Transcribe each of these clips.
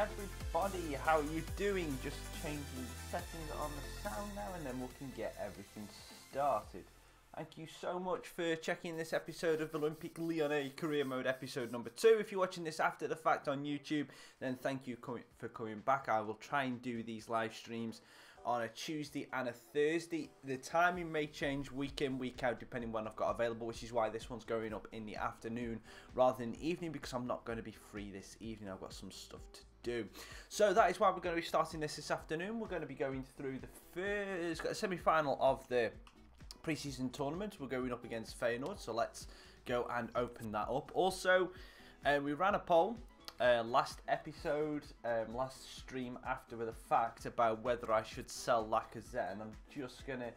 everybody, how are you doing? Just changing the settings on the sound now and then we can get everything started. Thank you so much for checking this episode of Olympique Lyonnais Career Mode episode number 2. If you're watching this after the fact on YouTube, then thank you for coming back. I will try and do these live streams on a Tuesday and a Thursday. The timing may change week in, week out, depending on when I've got available, which is why this one's going up in the afternoon rather than the evening, because I'm not going to be free this evening. I've got some stuff to do. So that is why we're going to be starting this afternoon. We're going to be going through the first semi-final of the pre-season tournament. We're going up against Feyenoord, so let's go and open that up. Also, we ran a poll last episode, last stream after the fact, about whether I should sell Lacazette, and I'm just going to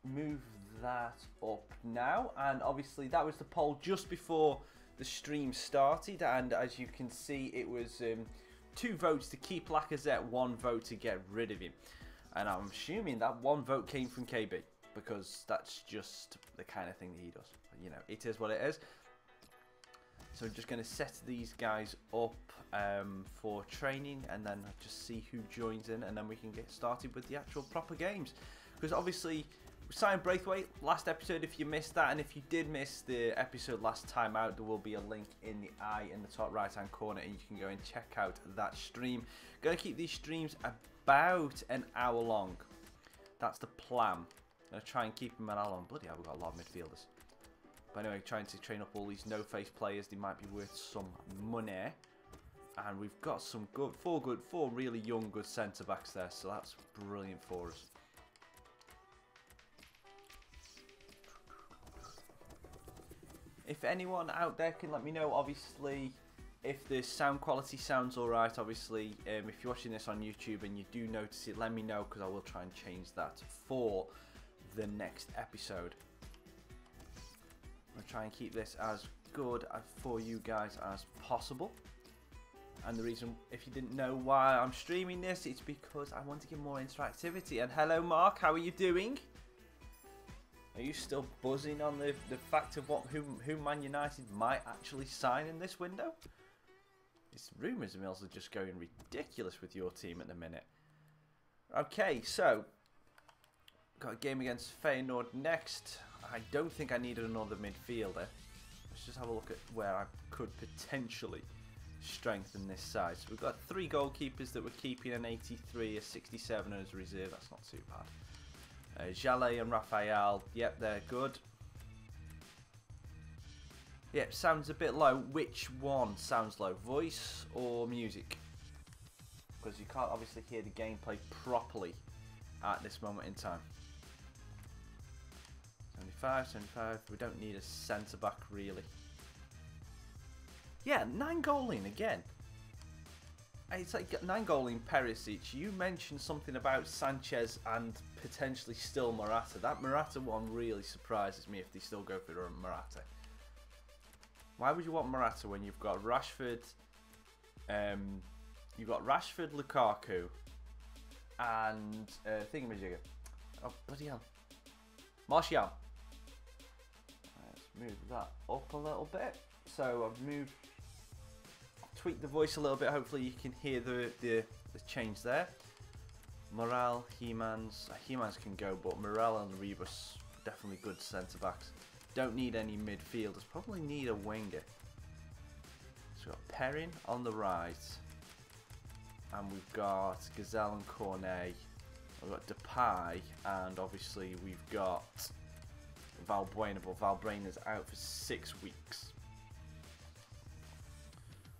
move that up now. And obviously that was the poll just before the stream started, and as you can see, it was 2 votes to keep Lacazette, 1 vote to get rid of him. And I'm assuming that 1 vote came from KB, because that's just the kind of thing that he does. You know, it is what it is. So I'm just going to set these guys up for training, and then just see who joins in, and then we can get started with the actual proper games. Because obviously, we signed Braithwaite last episode if you missed that, and if you did miss the episode last time out, there will be a link in the eye in the top right hand corner, and you can go and check out that stream. Going to keep these streams about an hour long. That's the plan. I'm going to try and keep them an hour long. Bloody hell, we've got a lot of midfielders. But anyway, trying to train up all these no-face players. They might be worth some money. And we've got some good, 4 really young, good centre-backs there. So that's brilliant for us. If anyone out there can let me know, obviously, if the sound quality sounds alright, obviously, if you're watching this on YouTube and you do notice it, let me know, because I will try and change that for the next episode. I'm going to try and keep this as good for you guys as possible. And the reason, if you didn't know why I'm streaming this, it's because I want to get more interactivity. And hello Mark, how are you doing? Are you still buzzing on the fact of who Man United might actually sign in this window? It's rumours mills are just going ridiculous with your team at the minute. Okay, so got a game against Feyenoord next. I don't think I needed another midfielder. Let's just have a look at where I could potentially strengthen this side. So we've got 3 goalkeepers that we're keeping, an 83, a 67 as a reserve. That's not too bad. Jallet and Raphael, yep, they're good. Yep, sounds a bit low. Which one sounds low? Voice or music? Because you can't obviously hear the gameplay properly at this moment in time. 75, we don't need a centre-back really. Yeah, 9 goaling again. It's like 9 goaling Perisic. You mentioned something about Sanchez and potentially still Morata. That Morata one really surprises me if they still go for Morata. Why would you want Morata when you've got Rashford, Lukaku, and thingamajigger? Oh, bloody hell. Martial. Let's move that up a little bit. So I've tweaked the voice a little bit. Hopefully you can hear the change there. Morale, Hemans can go, but Morale and Rebus definitely good centre backs. Don't need any midfielders. Probably need a winger. So we've got Perrin on the right, and we've got Gazelle and Cornet. We've got Depay, and obviously we've got Valbuena, but Valbuena's out for 6 weeks.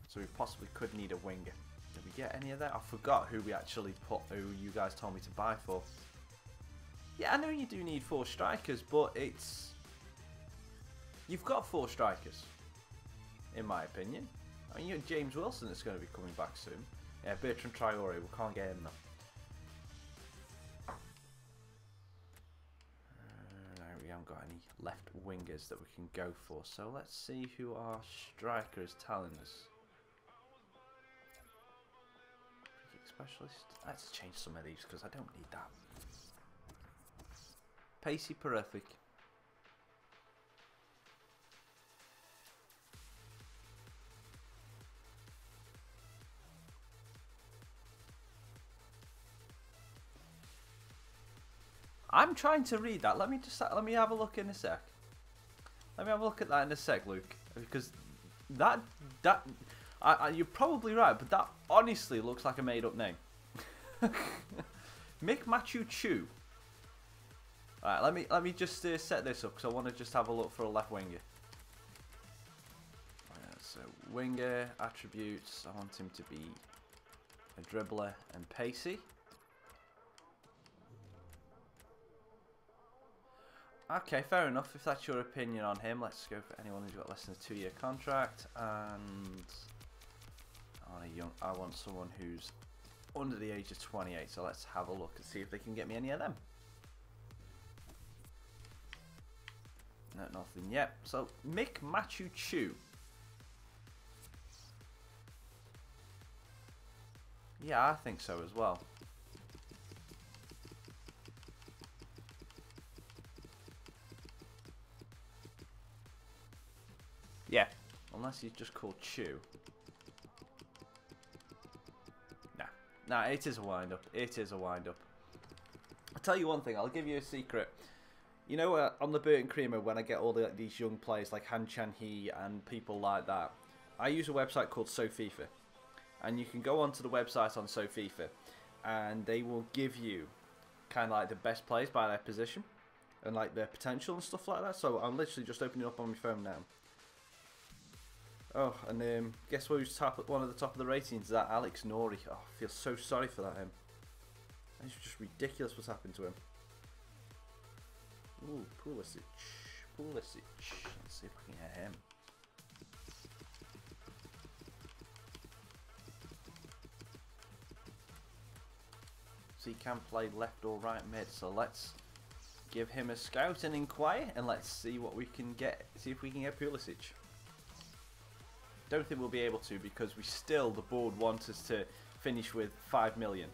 So we possibly could need a winger. Did we get any of that? I forgot who we actually who you guys told me to buy for. Yeah, I know you do need 4 strikers, but you've got 4 strikers, in my opinion. I mean, you have James Wilson that's going to be coming back soon. Yeah, Bertrand Traore, we can't get him though. We haven't got any left wingers that we can go for, so let's see who our striker is telling us. Free kick specialist. Let's change some of these because I don't need that. Pacey, Terrific. I'm trying to read that. Let me have a look in a sec. Let me have a look at that in a sec, Luke, because you're probably right, but that honestly looks like a made-up name. Mick Machu Chu. Alright, let me just set this up because I want to just have a look for a left winger. So winger attributes. I want him to be a dribbler and pacey. Okay, fair enough. If that's your opinion on him, let's go for anyone who's got less than a 2-year contract. And I want someone who's under the age of 28. So let's have a look and see if they can get me any of them. No, nothing yet. So Mick Machu Chu. Yeah, I think so as well. Yeah, unless he's just called Chew. Nah, it is a wind-up. It is a wind-up. I'll tell you one thing. I'll give you a secret. You know, on the Burton Creamer, when I get all these young players like Han Chan-hee and people like that, I use a website called SoFifa. And you can go onto the website on SoFifa, and they will give you kind of like the best players by their position and like their potential and stuff like that. So I'm literally just opening it up on my phone now. Oh, and guess who's one of the top of the ratings? Is that Alex Nori? Oh, I feel so sorry for that him. It's just ridiculous what's happened to him. Ooh, Pulisic. Let's see if I can get him. So he can play left or right mid. So let's give him a scout and inquire, and let's see what we can get. See if we can get Pulisic. Don't think we'll be able to because the board wants us to finish with 5 million.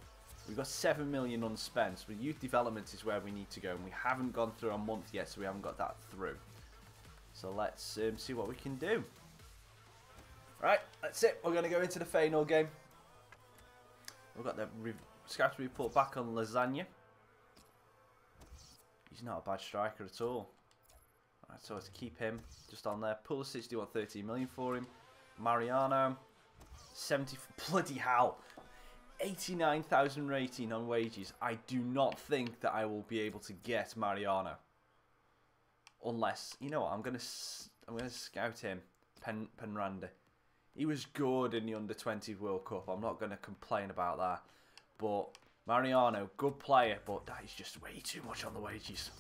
We've got 7 million unspent. But youth development is where we need to go, and we haven't gone through a month yet, so we haven't got that through. So let's see what we can do. Right, that's it. We're going to go into the Feyenoord game. We've got the scouting report back on Lasagna. He's not a bad striker at all. Right, so let's keep him just on there. Pulisic, do you want 13 million for him? Mariano, 70, bloody hell, 89,000 rating on wages. I do not think that I will be able to get Mariano, unless, you know what, I'm gonna scout him. Penranda, he was good in the under-20 World Cup. I'm not gonna complain about that, but Mariano, good player, but that is just way too much on the wages.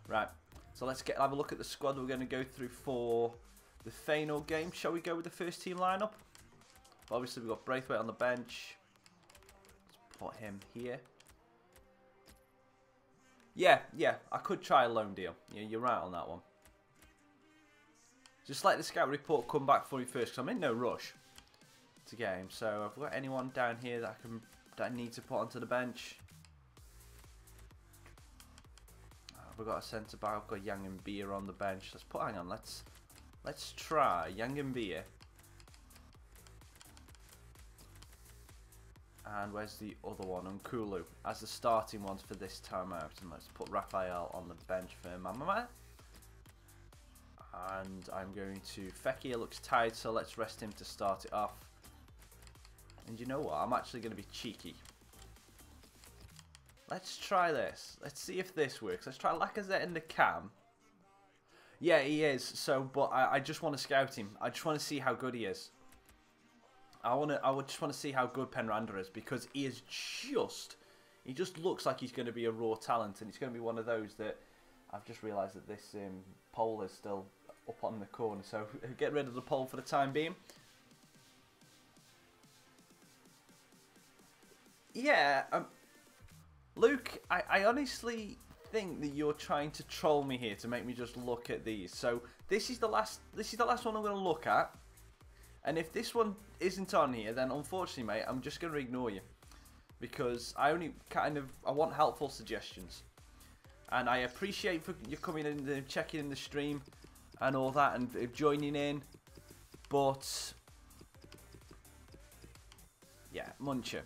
Right, so let's have a look at the squad we're going to go through for the Feyenoord game. Shall we go with the first team lineup? Obviously, we've got Braithwaite on the bench. Let's put him here. Yeah, I could try a loan deal. Yeah, you're right on that one. Just let the scout report come back for me first, because I'm in no rush to get him. So, have we got anyone down here that I need to put onto the bench? We've got a centre back. We've got Yang and Beer on the bench. Hang on. Let's try Yang and Beer. And where's the other one? Nkulu as the starting ones for this time out. And let's put Raphael on the bench for Mama. And I'm going to... Fekir looks tired, so let's rest him to start it off. And you know what? I'm actually going to be cheeky. Let's try this. Let's see if this works. Let's try Lacazette in the cam. Yeah, he is. So, but I just want to scout him. I just want to see how good he is. I just want to see how good Penranda is, because he just looks like he's going to be a raw talent, and he's going to be one of those that I've just realised that this poll is still up on the corner. So get rid of the poll for the time being. Yeah, Luke, I honestly think that you're trying to troll me here to make me just look at these. So this is the last one I'm going to look at. And if this one isn't on here, then unfortunately, mate, I'm just going to ignore you. Because I want helpful suggestions. And I appreciate you coming in and checking in the stream and all that and joining in. But, yeah, Muncher.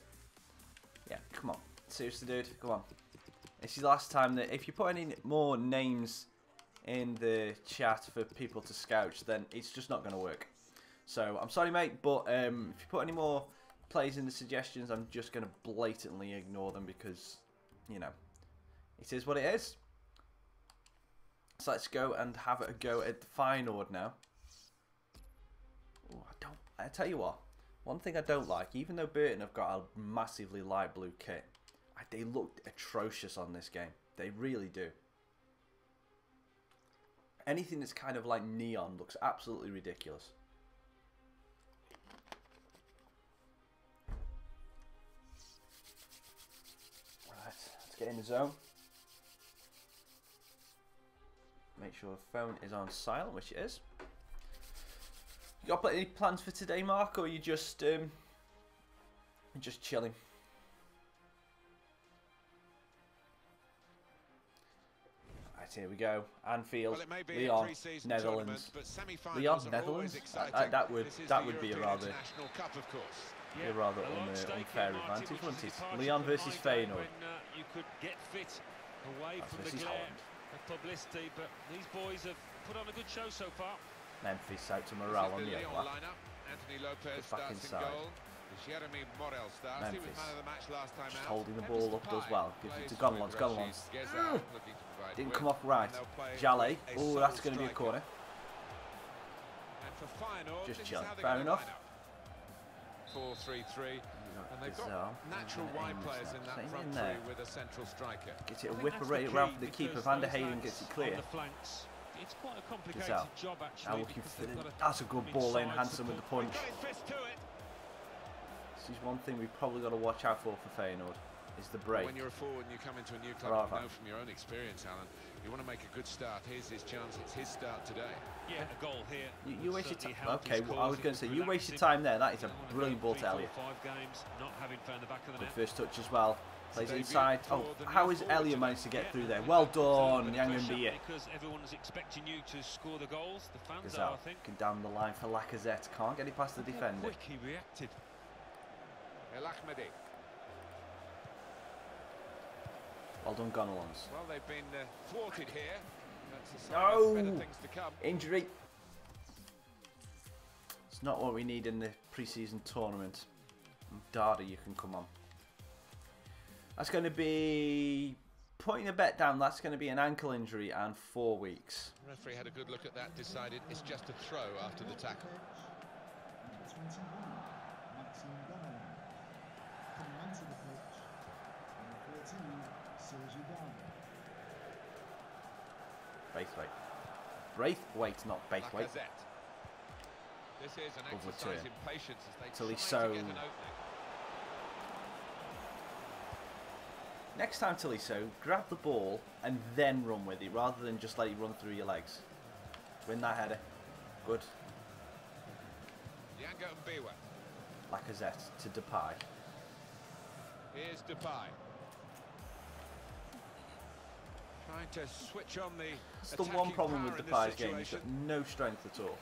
Yeah, come on. Seriously, dude, go on. This is the last time that if you put any more names in the chat for people to scout, then it's just not going to work. So I'm sorry, mate, but if you put any more players in the suggestions, I'm just going to blatantly ignore them because, you know, it is what it is. So let's go and have a go at the Feyenoord now. Ooh, I tell you what, one thing I don't like, even though Burton have got a massively light blue kit, they looked atrocious on this game. They really do. Anything that's kind of like neon looks absolutely ridiculous. Right, let's get in the zone. Make sure the phone is on silent, which it is. You got any plans for today, Mark, or are you just chilling? Right, here we go. Anfield, Lyon, Netherlands. Lyon, Netherlands. That would be a rather unfair advantage, wouldn't it? Lyon versus Feyenoord. You could get fit away from the glare of publicity, but these boys have put on a good show so far. Memphis out to morale on the other. Back inside. Memphis just holding the ball up, does well. Gives it to Gonalons. Gonalons didn't come off right. Jallet. Oh, that's going to be a corner. Just chilling. Fair enough. 4-3-3, and they've got natural wide players in that front three with a central striker. Gets it a whip around for the keeper. Van der Heyden gets it clear. It's quite a complicated job actually. Now looking for that's a good ball in, Hansen with the punch. This is one thing we've probably got to watch out for Feyenoord, is the break. When you're a forward and you come into a new club, you know from your own experience, Alan, you want to make a good start. Here's his chance. It's his start today. Yeah, a goal here. You wasted time. Okay, well, I was going to say you wasted time there. That is a brilliant ball to Elliot. Good first touch as well. Plays inside. Oh, how is Elliot managed to get through there? Well done, Yang Mbia. Because everyone's expecting you to score the goals. The fans are, I think. Down the line for Lacazette. Can't get it past the defender. Quick he reacted. El Ahmadi. Well done, Gonalons. Well, they've been thwarted here. No! Injury. It's not what we need in the pre-season tournament. Dada, you can come on. That's going to be, putting a bet down, that's going to be an ankle injury and 4 weeks. The referee had a good look at that, decided it's just a throw after the tackle. Braithwaite. Braithwaite, not Braithwaite. This is an exercise in patience as they try to get an opening. Next time, Tolisso, grab the ball and then run with it, rather than just let it run through your legs. Win that header. Good. Lacazette to Depay. Here's Depay. Trying to switch on the. That's the one problem with Depay's game. He's got no strength at all.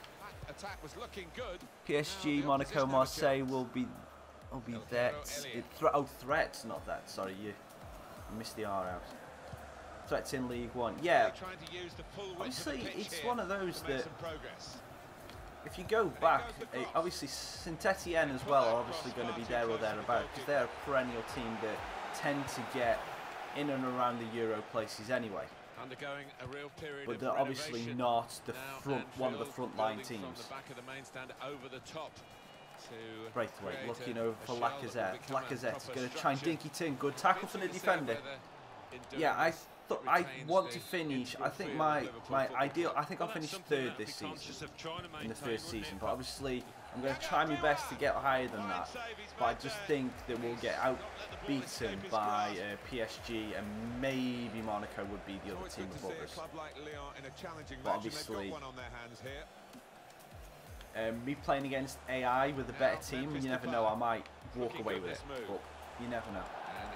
That attack was looking good. PSG, Monaco, Marseille will be there. Threats, not that. Sorry, you missed the R out. Threats in League One. Yeah. Obviously, it's one of those that. If you go back, obviously Saint-Etienne as well are obviously going to be there or thereabouts, because they're a perennial team that tend to get in and around the Euro places anyway. Undergoing a real period but they're obviously not the one of the front line teams. Braithwaite looking over for Lacazette. Lacazette's going to try and dinky tin. Good tackle from the defender. Yeah, I want to finish. I think my ideal. I think I'll finish third this season in the first season. But obviously, I'm going to try my best to get higher than that. But I just think that we'll get outbeaten by PSG, and maybe Monaco would be the other team above us. But obviously, me playing against AI with a better team, you never know. I might walk away with it, but you never know.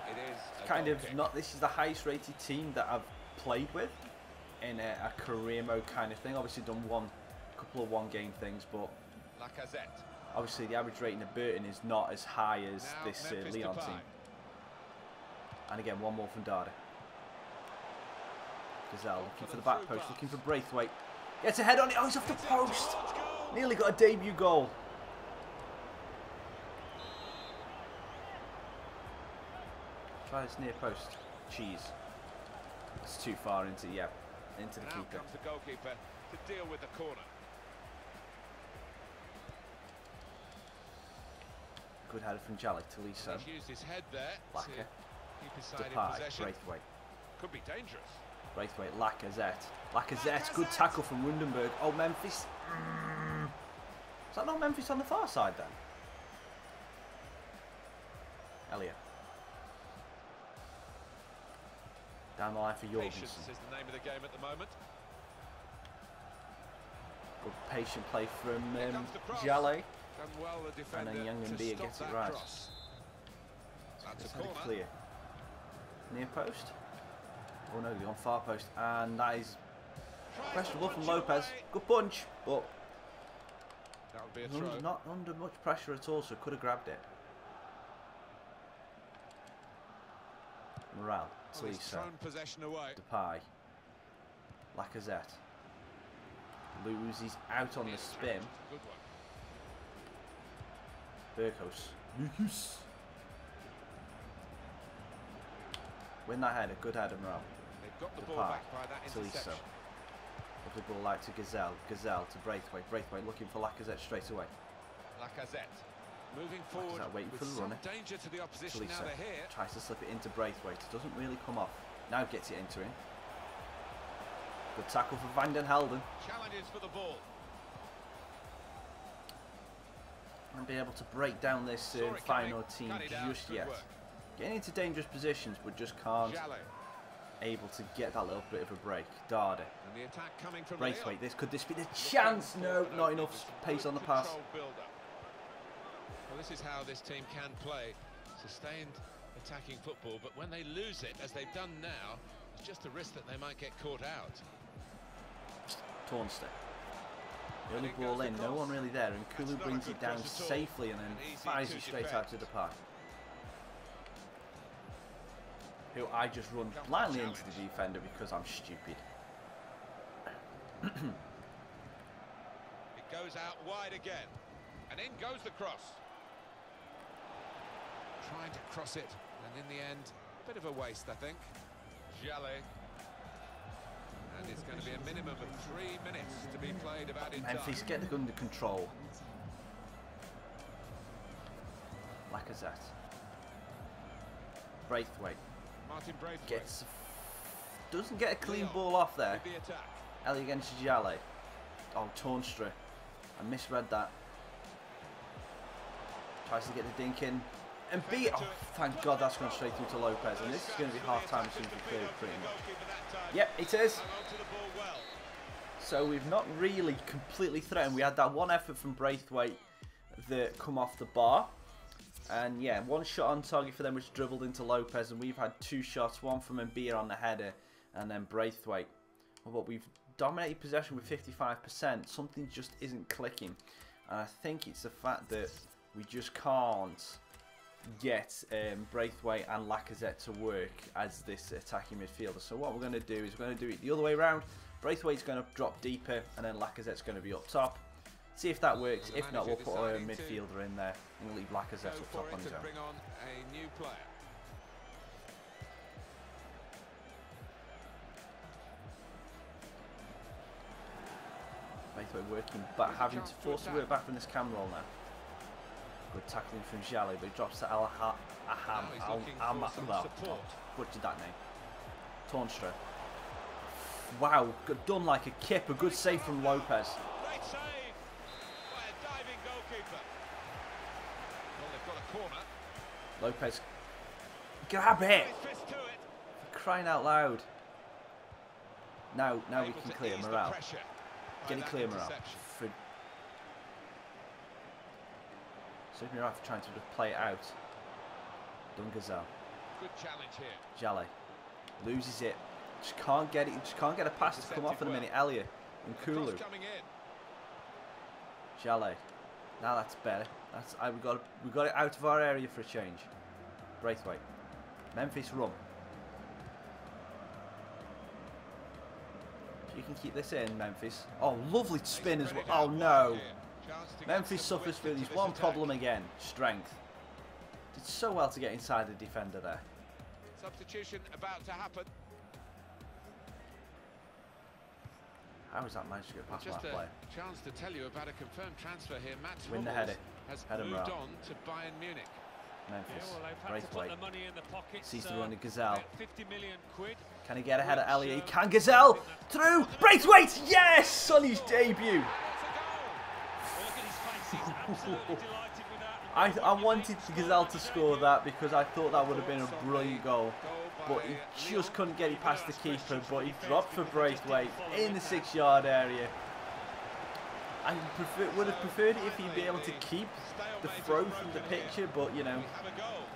It's kind of not. This is the highest rated team that I've played with in a career mode kind of thing. Obviously done a couple of one-game things, but obviously the average rating of Burton is not as high as this Lyon team. And again, one more from Dada. Gazelle looking for the back post, looking for Braithwaite. Gets a head on it. Oh, he's off the post. Nearly got a debut goal. Try this near post. Cheese. It's too far into, yeah, into the keeper. Comes the goalkeeper to deal with the corner. Good header from Jalik to Lisa. He's used his head there to keep his side in possession. Braithwaite. Could be dangerous. Braithwaite, Lacazette. Lacazette, good tackle from Rundenberg. Oh, Memphis. Is that not Memphis on the far side then? Elliot. Down the line for Jorgensen. Patience is the name of the game at the moment. Good patient play from Jallet. Done well, the defender, and then Young and Beer gets it right. That's a corner. corner. Clear. Near post. Oh no, on far post. And that is questionable from Lopez. Good punch, but that would be a throw. Not under much pressure at all, so could have grabbed it. Morale. Well, he's thrown possession away. Depay. Lacazette. Loses out on the spin. Good one. Berkos. Win that header. Good header, Morale. They've got the ball back by that interception. Lovely ball out to Gazelle. Gazelle to Braithwaite. Braithwaite looking for Lacazette straight away. Lacazette. Moving forward waiting with for the some runner. danger to the opposition. Now they're here. Tries to slip it into Braithwaite. It doesn't really come off. Now gets it into him. Good tackle for Van den Helden. Challenges for the ball. And be able to break down this final team just yet. Getting into dangerous positions, but just can't able to get that little bit of a break. Darder. And the attack coming from Braithwaite. Could this be the chance? No, not enough pace on the pass. Well, this is how this team can play sustained attacking football, but when they lose it, as they've done now, it's just a risk that they might get caught out. Tornster. Early ball in, no one really there, and Kulu brings it down safely and then fires it straight out to Depay. Who I just run blindly into the defender because I'm stupid. It goes out wide again, and in goes the cross. Trying to cross it, and in the end, a bit of a waste, I think. Jallet. And it's going to be a minimum of 3 minutes to be played about in time. Memphis, get it under control. Lacazette. Braithwaite. Martin Braithwaite. Doesn't get a clean ball off there. Ellie against Jallet. Oh, Tornstra. I misread that. Tries to get the dink in. And beat. Oh, thank God that's gone straight through to Lopez. And this is going to be half time as soon as we clear it pretty much. Yep, it is. So we've not really completely threatened. We had that one effort from Braithwaite that come off the bar. And yeah, one shot on target for them which dribbled into Lopez. And we've had 2 shots, one from Mbia on the header and then Braithwaite. But we've dominated possession with 55%. Something just isn't clicking. And I think it's the fact that we just can't get Braithwaite and Lacazette to work as this attacking midfielder. So what we're going to do is we're going to do it the other way around. Braithwaite's going to drop deeper and then Lacazette's going to be up top. See if that works. If not, we'll put a midfielder in there and leave Lacazette up top on his own. Bring on a new player. Braithwaite working back, having to force to work back from this cam roll now. Good tackling from Jallet, but he drops to butchered that name. Tornstra. Wow, done like a kip. A good save from Lopez. Great save by a diving goalkeeper. Well, they've got a corner. Lopez. Grab it! For crying out loud. Now we can clear Morale. Get it clear, Morale. Super right for trying to just play it out. Gazelle. Good challenge here. Jallet loses it. Just can't get it. Just can't get a pass to come off in a minute. Elliot and Kulu. Jallet. Now that's better. That's we got it out of our area for a change. Braithwaite. Memphis run. You can keep this in, Memphis. Oh, lovely spin as well. Oh, no. Memphis suffers through his one problem again. Strength. Did so well to get inside the defender there. Substitution about to happen. How is that managed to get past my player? Just a chance to tell you about a confirmed transfer here. Matt Win the header. has Header moved Murrah. on to Bayern Munich. Memphis. Yeah, well, they've had to put the money in the pockets. Sees the run of Gazelle. 50 million quid. Can he get ahead of Elliot? He can. Gazelle through. Braithwaite. Yes, on his debut. I wanted Gazelle to score that because I thought that would have been a brilliant goal. But he just couldn't get it past the keeper. But he dropped for Braithwaite in the 6-yard area. I would have preferred it if he'd be able to keep the throw from the picture. But, you know,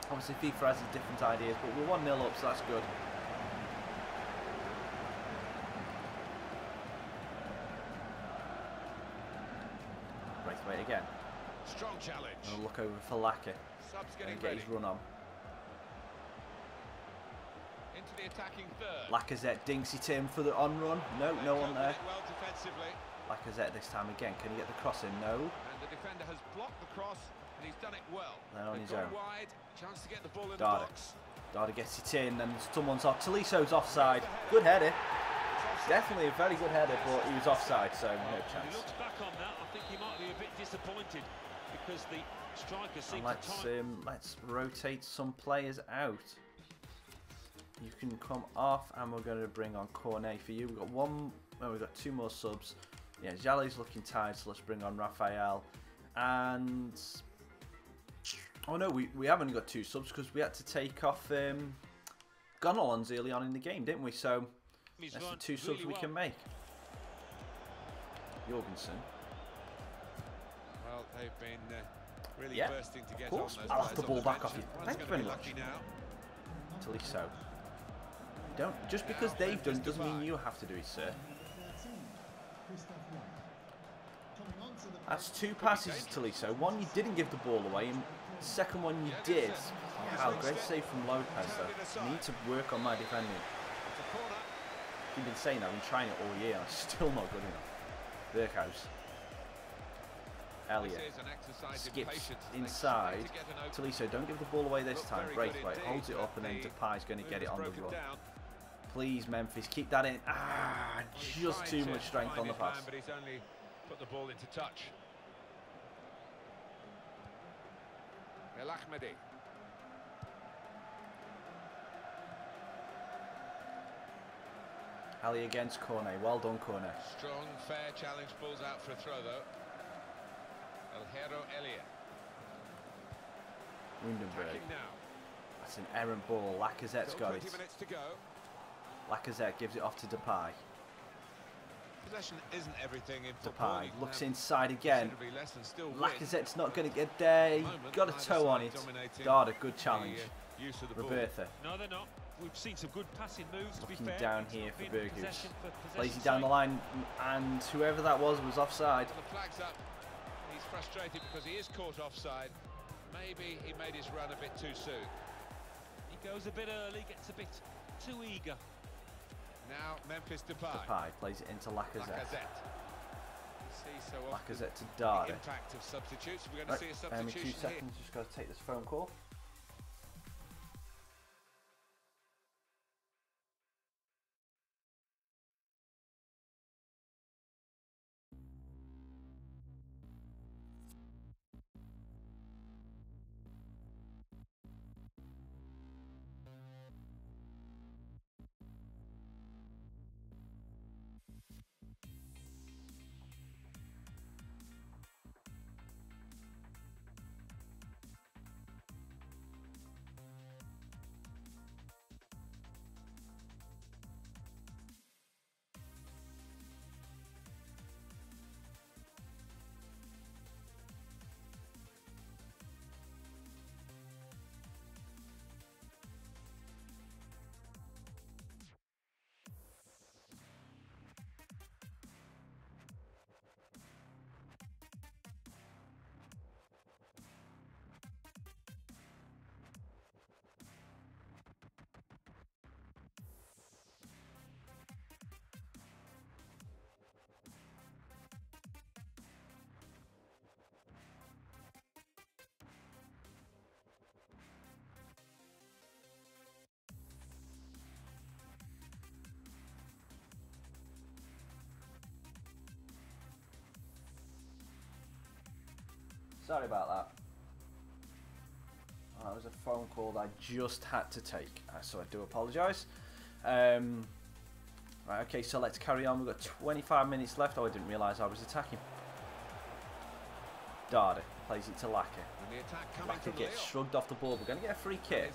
obviously FIFA has different ideas. But we're 1-0 up, so that's good. Braithwaite again. Strong challenge. And look over for Lacquer and get his run on. Into the attacking third. Lacazette dinks it in for the on run. No, no one there. Well defensively. Lacazette this time again. Can he get the cross in? No. And the defender has blocked the cross, and he's done it well. Then on his own. Wide, chance to get the ball in the Dada. box. Dada gets it in, and someone's off. Toliso's offside. Good header. Definitely a very good header, but he was offside, so no chance. He looks back on that. I think he might be a bit disappointed because the striker seems let's rotate some players out. You can come off, and we're going to bring on Cornet for you. We've got we've got 2 more subs. Yeah, Jalle's looking tired, so let's bring on Raphael. And oh no, we haven't got 2 subs because we had to take off Gonalons early on in the game, didn't we? So that's the 2 subs we can make. Jorgensen. Well, they've been really Yeah, bursting to get of course. on those I'll have the players ball on back off you. bench. Thank you One's very gonna much. be lucky now. Toliso. Don't just because they've done doesn't mean you have to do it, sir. That's 2 passes to Toliso. One you didn't give the ball away, and the second one you did. Wow, great save from Lopez though. I need to work on my defending. You've been saying that, I've been trying it all year, I'm still not good enough. Berghaus. Elliot skips inside. Toliso, don't give the ball away this time. Braithwaite holds it up, and then Depay's going to get it on the run. Please, Memphis, keep that in. Ah, just too much strength on the pass. But he's only put the ball into touch. El Ahmadi. Ali against Cornet. Well done, Cornet. Strong, fair challenge. Balls out for a throw, though. El Hero Elliot. Windenberg. Now. That's an errant ball. Lacazette's got it. 20 minutes to go. Lacazette gives it off to Depay. Possession isn't everything in football. Depay looks inside again. Lacazette's not going to get there. He got a toe on it. Dada, good challenge. Roberta. No, they're not. We've seen some good passing moves. Looking down here for Berghaus. Plays it down the line, and whoever that was offside. The flag's up. He's frustrated because he is caught offside. Maybe he made his run a bit too soon. He goes a bit early, gets a bit too eager. Now Memphis Depay. Depay plays it into Lacazette. See so Lacazette to Dada. The impact of substitutes. We're going to see a substitution 2 seconds. Just got to take this phone call. Sorry about that. That was a phone call that I just had to take, so I do apologise. Right, okay, so let's carry on. We've got 25 minutes left. Oh, I didn't realise I was attacking. Darda plays it to Lacca. Lacca gets shrugged off the ball. We're going to get a free kick.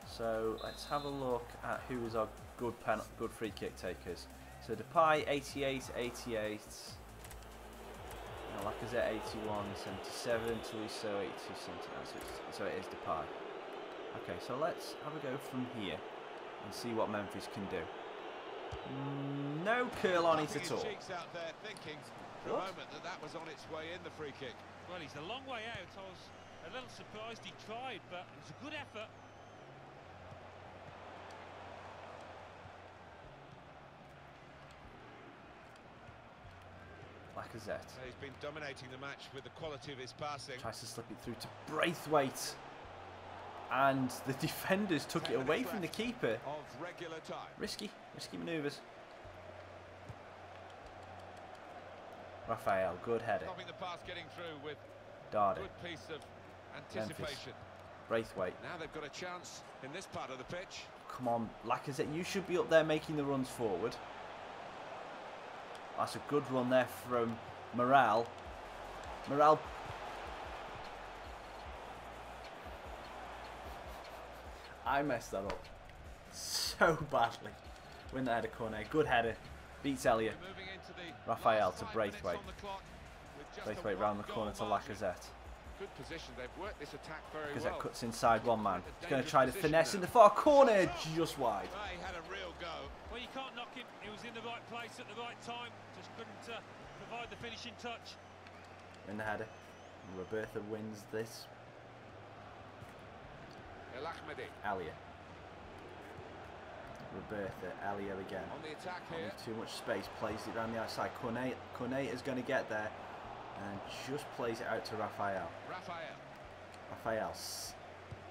So let's have a look at who is our good free kick takers. So Depay 88, 88. Lacazette 81, 77, Tolisso 82, so it is Depay. Okay, so let's have a go from here and see what Memphis can do. No curl on it at all. Well, he's a long way out. I was a little surprised he tried, but it was a good effort. Lacazette. He's been dominating the match with the quality of his passing. Tries to slip it through to Braithwaite. And the defenders took it away from the keeper. Risky manoeuvres. Raphael, good header. Stopping the pass getting through with Darda. Good piece of anticipation. Braithwaite. Now they've got a chance in this part of the pitch. Come on, Lacazette, you should be up there making the runs forward. That's a good run there from Morale. Morale. I messed that up so badly. Win the header, corner. Good header. Beats Elliot. Raphael to Braithwaite. Braithwaite round the corner to Lacazette. Good position. They've worked this attack very well. Lacazette cuts inside one man. He's going to try to finesse in the far corner, just wide. He had a real go. Well, you can't knock him. He was in the right place at the right time. Just couldn't provide the finishing touch. In the header. Roberta wins this. Alia. Roberta, Alia again. On the attack here. Too much space, plays it around the outside. Cornet is going to get there and just plays it out to Raphael. Raphael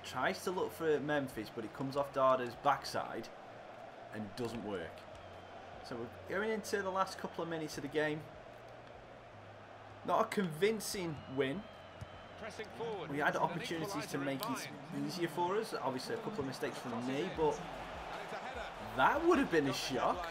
tries to look for Memphis, but it comes off Darda's backside and doesn't work. So we're going into the last couple of minutes of the game. Not a convincing win. We had opportunities to make it easier for us. Obviously, a couple of mistakes from me, but that would have been a shock.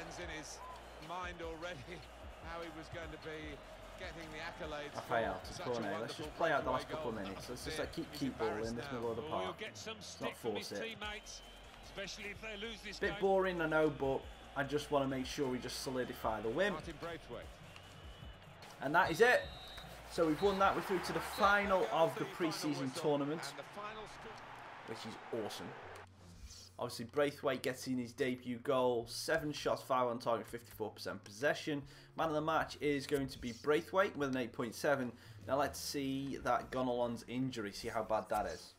Raphael to Cornet. Let's just play out the last couple of minutes. Let's just keep ball in this middle of the park. Let's not force it. Bit boring, I know, but I just want to make sure we just solidify the win. And that is it. So we've won that. We're through to the final of the pre-season tournament, which is awesome. Obviously, Braithwaite gets in his debut goal. 7 shots, 5 on target, 54% possession. Man of the match is going to be Braithwaite with an 8.7. Now let's see that Gonalon's injury, see how bad that is.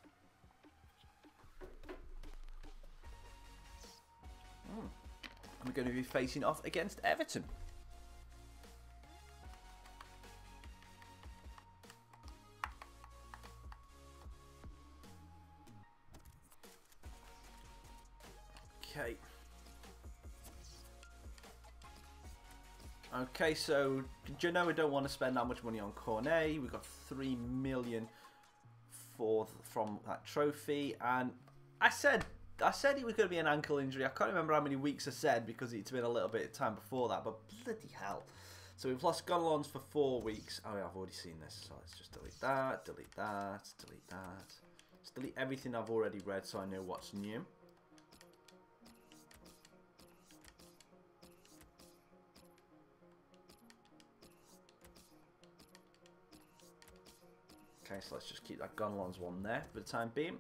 We're going to be facing off against Everton. Okay, so Genoa don't want to spend that much money on Cornet. We've got 3 million from that trophy, and I said it was going to be an ankle injury. I can't remember how many weeks I said because it's been a little bit of time before that, but bloody hell. So we've lost Gonalons for 4 weeks. Oh yeah, I've already seen this, so let's just delete that, delete that, delete that. Let's delete everything I've already read so I know what's new. Okay, so let's just keep that Gonalons one there for the time being.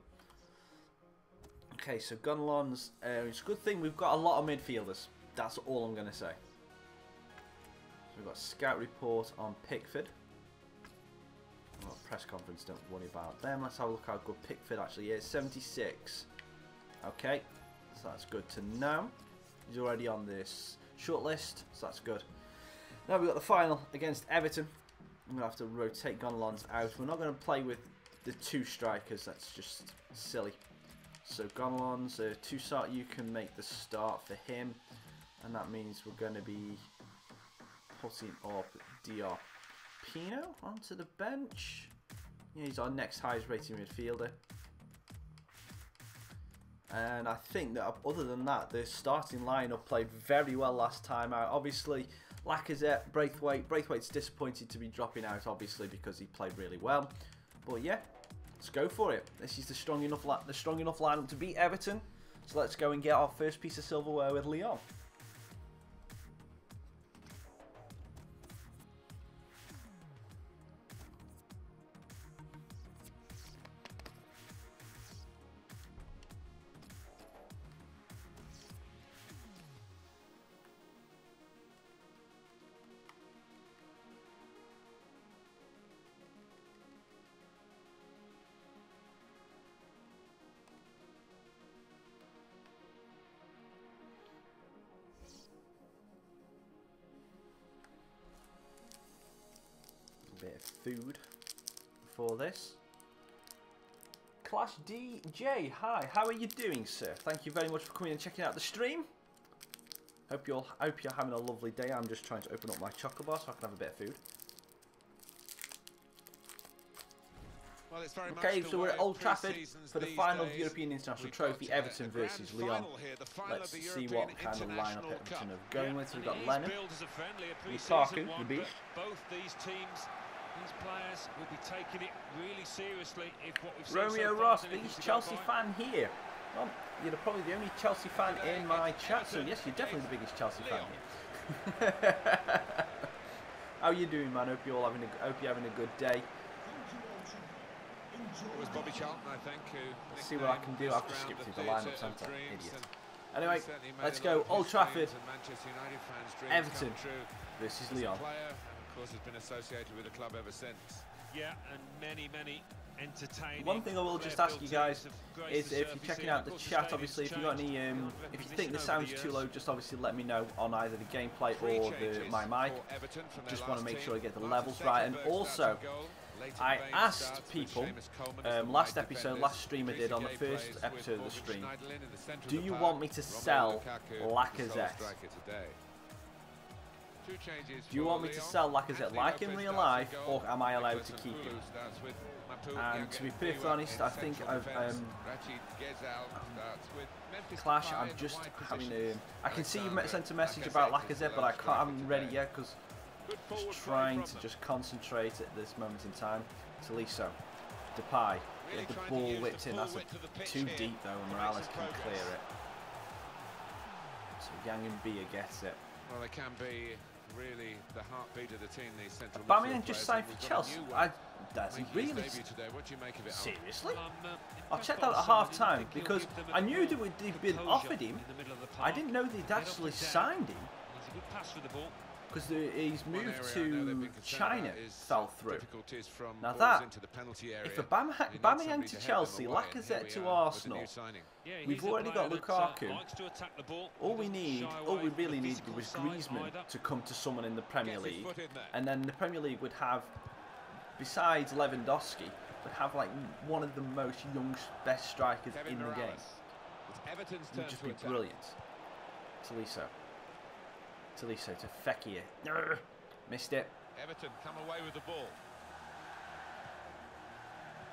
Okay, so Gonalons, it's a good thing we've got a lot of midfielders. That's all I'm going to say. So we've got a scout report on Pickford. Press conference, don't worry about them. Let's have a look how good Pickford actually is. 76. Okay, so that's good to know. He's already on this shortlist, so that's good. Now we've got the final against Everton. I'm going to have to rotate Gonalons out. We're not going to play with the 2 strikers. That's just silly. So Gonalons, Toussaint, you can make the start for him. And that means we're going to be putting up Diop. Pino onto the bench. Yeah, he's our next highest rated midfielder. And I think that other than that, the starting lineup played very well last time out. Obviously, Lacazette, Braithwaite. Braithwaite's disappointed to be dropping out, obviously, because he played really well. But yeah, let's go for it. This is the strong enough lineup to beat Everton. So let's go and get our first piece of silverware with Lyon. Bit of food for this. Clash DJ, hi, how are you doing, sir? Thank you very much for coming and checking out the stream. Hope you're having a lovely day. I'm just trying to open up my chocolate bar so I can have a bit of food. Well, it's very okay, much so we're at Old Trafford for the final days. European International Trophy, Everton versus Lyon. Let's see what kind of lineup Everton are going with. So we've got Lennon, Lukaku, the beast. Both these teams, these players will be taking it really seriously if what we've seen Romeo so far Ross, is anything biggest to go Chelsea by. fan here. Well, you're probably the only Chelsea fan in my chat, so yes, you're definitely the biggest Chelsea fan here. How you doing, man? Hope you're having a good day. It was Bobby Charlton, I think, who... Let's see what I can do. I've just skipped through the lineup, haven't I? Idiot. Anyway, let's go. Old Trafford, Everton versus Lyon. Of course, has been associated with the club ever since. Yeah, and many entertaining. One thing I will just ask you guys is if you're checking out the chat, obviously, if you got any, if you think the sound's too low, just obviously let me know on either the gameplay or my mic. Just want to make sure I get the levels right. And also, I asked people last stream I did on the first episode of the stream, do you want me to sell Lacazette? Do you want me to sell Lacazette like in real life, or am I allowed to keep him? And to be perfectly honest, I think I've Clash, I'm just having a... I can see you sent a message about Lacazette, but I haven't read it yet because I'm just trying to just concentrate at this moment in time. Tolisso, Depay, get the ball whipped in. That's too deep though, and Morales can clear it. So Yang and Bia gets it. Well, they can be really the heartbeat of the team. These central Aubameyang just signed for Chelsea. That's really what do you make of it? Seriously? I'll check that at half time because I knew they'd been offered him. I didn't know they'd actually signed him. It's a good pass for the ball. Because he's moved to China, fell through. Now that, if Aubameyang to Chelsea, Lacazette to Arsenal, we've already got Lukaku. All we really need was Griezmann to come to someone in the Premier League, and then the Premier League would have, besides Lewandowski, would have like one of the most best strikers in the game. It would just be brilliant. Tolisso to Fekir. Missed it. Everton come away with the ball.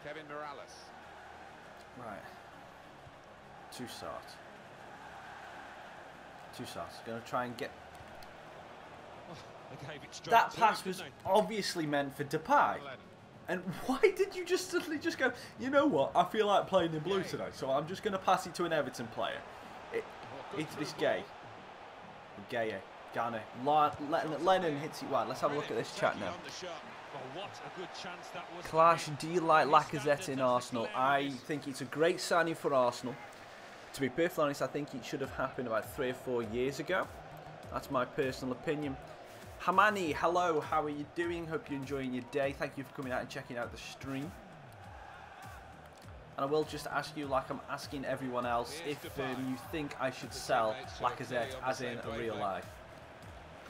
Kevin Morales. Right. Toussaint. Going to try and get... That pass was obviously meant for Depay. And why did you just suddenly just go, you know what, I feel like playing in blue today, so I'm just going to pass it to an Everton player. It's this Gay. Ghana. Lennon hits it wide. Let's have a look at this chat now. Clash, do you like Lacazette in Arsenal? I think it's a great signing for Arsenal. To be perfectly honest, I think it should have happened about 3 or 4 years ago. That's my personal opinion. Hamani, hello, how are you doing? Hope you're enjoying your day. Thank you for coming out and checking out the stream. And I will just ask you, like I'm asking everyone else, if you think I should sell Lacazette as in real life.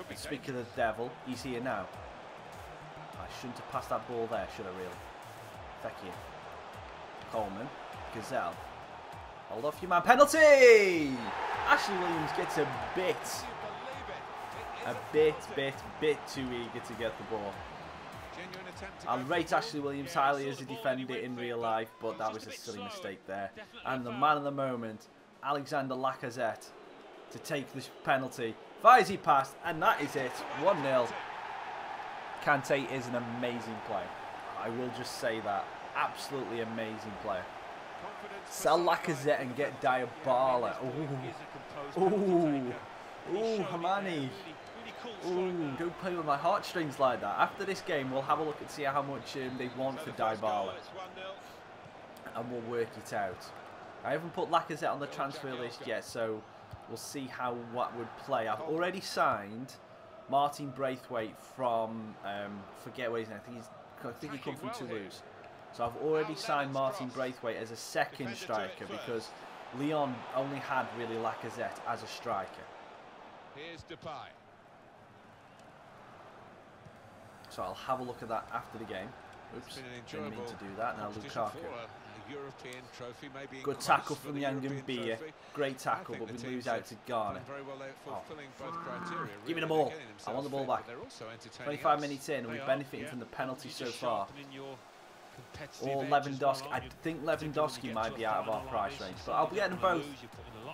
And speak of the devil, he's here now. I shouldn't have passed that ball there, should I really? Thank you. Coleman, Gazelle. Hold off your man, penalty! Ashley Williams gets a bit too eager to get the ball. I rate Ashley Williams highly as a defender in real life, but that was a silly mistake there. And the man of the moment, Alexander Lacazette, to take this penalty. Fires he passed, and that is it. 1-0. Kante is an amazing player. I will just say that. Absolutely amazing player. Sell Lacazette and get Dybala. Ooh. Ooh. Ooh, Hamani. Ooh, don't play with my heartstrings like that. After this game, we'll have a look and see how much they want for Dybala. And we'll work it out. I haven't put Lacazette on the transfer list yet, so we'll see how what would play. I've already signed Martin Braithwaite from, forget what his name, I think he come from Toulouse. So I've already signed Martin Braithwaite as a second striker because Lyon only had really Lacazette as a striker. Here's Depay. So I'll have a look at that after the game. Oops, didn't mean to do that. Now Lukaku. Good tackle from Yangambiya. Great tackle, but we lose out to Ghana. Oh. Give me the ball. I want the ball back. 25 minutes in, and we're benefiting from the penalty so far. Or Lewandowski. I think Lewandowski might be out of our price range, but I'll get them both.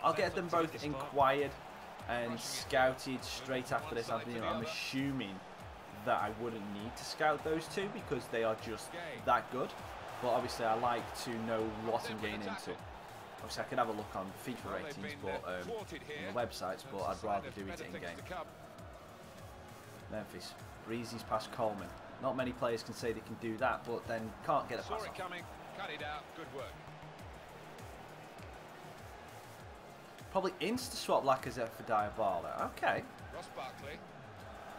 I'll get them both inquired and scouted straight after this. I'm assuming that I wouldn't need to scout those two because they are just that good. But obviously I like to know what I'm getting into. Obviously I could have a look on FIFA ratings, but on the websites, but I'd rather do it in-game. Memphis, breezes past Coleman. Not many players can say they can do that, but then can't get a pass off. Cut it out. Good work. Probably insta-swap Lacazette for Dybala. Okay.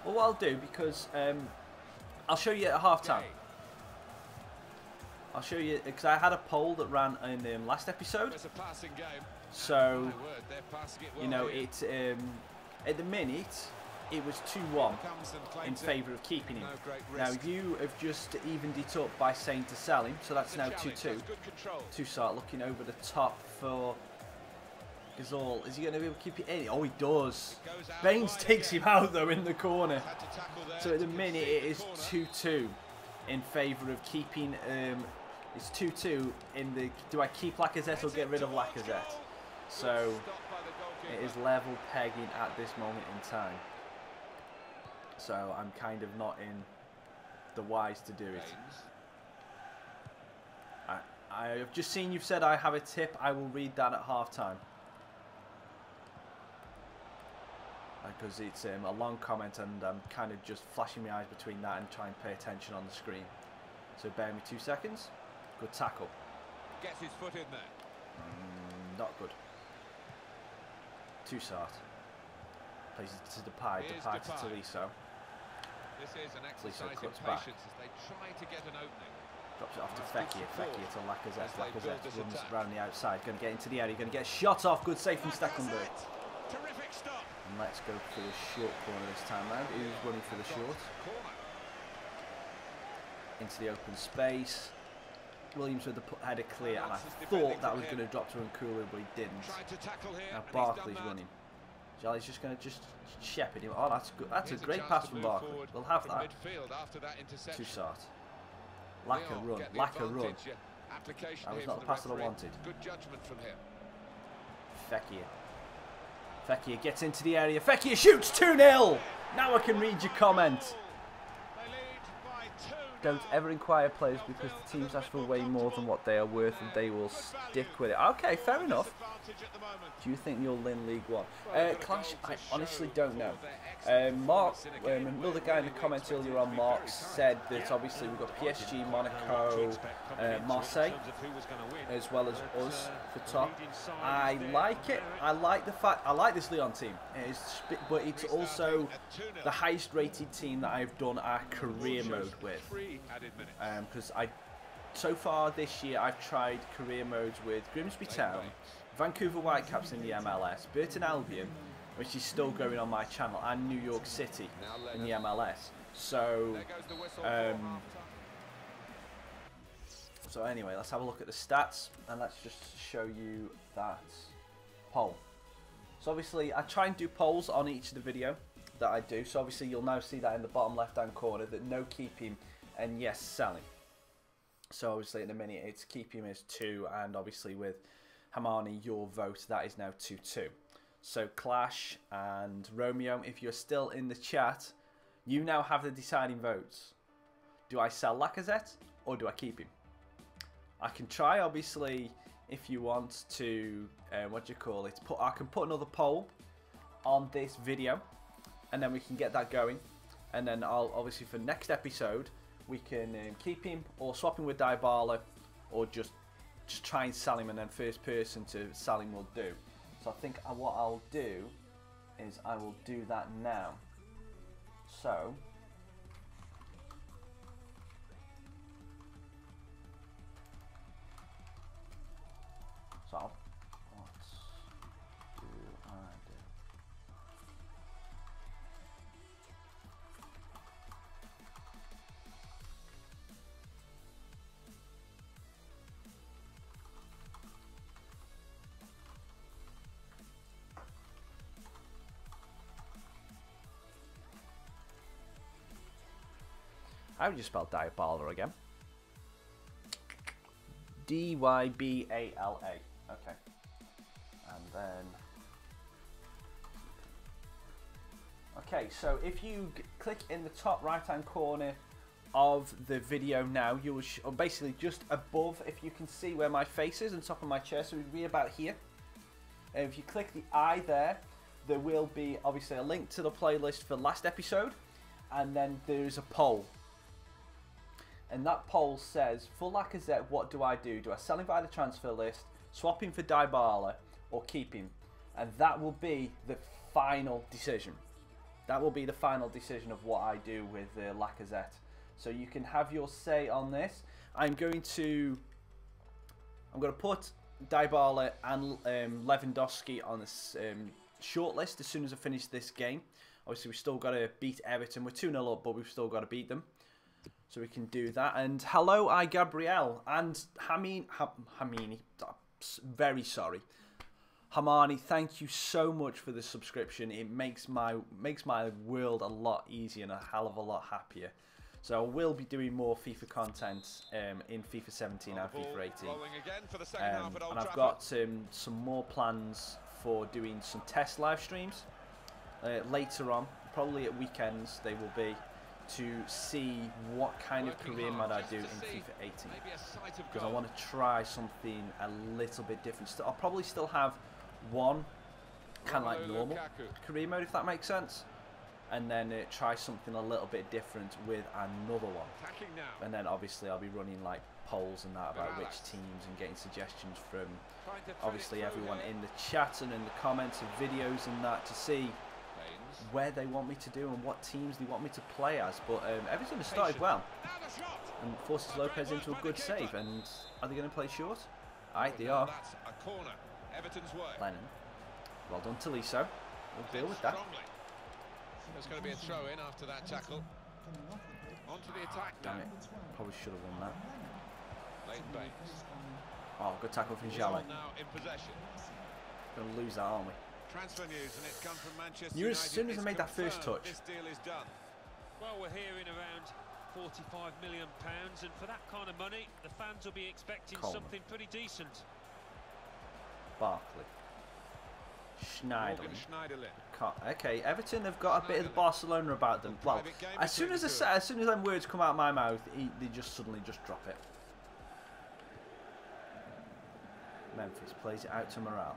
Well, what I'll do, because I'll show you at half-time. I'll show you, because I had a poll that ran in the last episode. So, you know, it at the minute, it was 2-1 in favour of keeping him. Now, you have just evened it up by saying to sell him, so that's now 2-2. Toussaint looking over the top for Gasol. Is he going to be able to keep it in? Oh, he does. Baines takes him out, though, in the corner. So, at the minute, it is 2-2 in favour of keeping... it's 2-2 in the... Do I keep Lacazette or get rid of Lacazette? So, it is level pegging at this moment in time. So, I'm kind of not in the wise to do it. I've just seen you've said I have a tip. I will read that at half-time. Because it's a long comment and I'm kind of just flashing my eyes between that and trying to pay attention on the screen. So, bear me 2 seconds. Good tackle. Gets his foot in there. Not good. Toussaint. Plays it to Depay. Depay to Tolisso. This is an exercise in patience as they try to get an opening. Drops it off to Fekir. Fekir to Lacazette. Lacazette runs around the outside. Going to get into the area. Going to get shot off. Good save from Stekelenburg. Terrific stop. And let's go for the short corner this time round. Who's running for the short? Into the open space. Williams with the header clear, and I thought that was going to drop to Nkulu, but he didn't. Now Barkley's running. Jali's just going to shepherd him. Oh, that's good. That's a great pass from Barkley. We'll have that. Toussaint. Lacazette run. Lacazette run. That was not the pass that I wanted. Good judgment from him. Fekir. Fekir gets into the area. Fekir shoots 2-0. Now I can read your comment. Don't ever inquire players because the teams ask for way more than what they are worth and they will stick with it. Okay, fair enough. Do you think you'll win League One? Clash, I honestly don't know. Mark, another guy in the comments earlier on, Mark, said that obviously we've got PSG, Monaco, Marseille, as well as us for top. I like it. I like the fact, I like this Lyon team. But it's also the highest rated team that I've done our career mode with. Because so far this year I've tried career modes with Grimsby Town, Vancouver Whitecaps in the MLS, Burton Albion, which is still going on my channel, and New York City in the MLS. So, so anyway, let's have a look at the stats and let's just show you that poll. So obviously I try and do polls on each of the video that I do. So obviously you'll now see that in the bottom left hand corner that no keeping and yes, selling. So obviously in a minute it's keeping him as 2, and obviously with Hamani, your vote, that is now 2-2. So Clash and Romeo, if you're still in the chat, you now have the deciding votes. Do I sell Lacazette or do I keep him? I can try, obviously, if you want to, what do you call it? I can put another poll on this video, and then we can get that going. And then I'll obviously for next episode we can keep him or swap him with Dybala, or just try and sell him, and then first person to sell him will do. So I think what I'll do is I will do that now. So what do I do? How would you spell Dybala again? D-Y-B-A-L-A. Okay. And then... Okay, so if you click in the top right-hand corner of the video now, you will basically just above, if you can see where my face is, on top of my chair, so it would be about here. And if you click the eye there will be obviously a link to the playlist for last episode, and then there's a poll. And that poll says, for Lacazette, what do I do? Do I sell him via the transfer list, swap him for Dybala, or keep him? And that will be the final decision. That will be the final decision of what I do with Lacazette. So you can have your say on this. I'm going to put Dybala and Lewandowski on this short list as soon as I finish this game. Obviously, we've still got to beat Everton. We're 2-0 up, but we've still got to beat them. So we can do that. And hello, Gabrielle and Hamini. Very sorry, Hamani. Thank you so much for the subscription. It makes my world a lot easier and a hell of a lot happier. So I will be doing more FIFA content in FIFA 17 and FIFA 18. And I've got some more plans for doing some test live streams later on, probably at weekends. They will be, to see what kind of career mode I do in FIFA 18, because I want to try something a little bit different. I'll probably still have one kind of like normal career mode, if that makes sense, and then try something a little bit different with another one. And then obviously I'll be running like polls and that about which teams, and getting suggestions from obviously everyone in the chat and in the comments of videos and that, to see where they want me to do and what teams they want me to play as. But everything has started well, and forces Lopez into a good save. And are they going to play short? Aye, they are. Lennon, well done, Tolisso. We'll deal with that. There's going to be a throw in after that tackle. Onto the attack. Damn it, probably should have won that. Late Oh, good tackle from Jale. Now in possession. Going to lose that, aren't we? Transfer news, and it's come from Manchester United. As soon as I made that first touch. This deal is done. Well, we're hearing around £45 million, and for that kind of money, the fans will be expecting something pretty decent. Barkley. Schneiderlin. Okay, Everton have got a bit of the Barcelona about them. Well, as soon as them words come out of my mouth, they just suddenly just drop it. Memphis plays it out to Morale.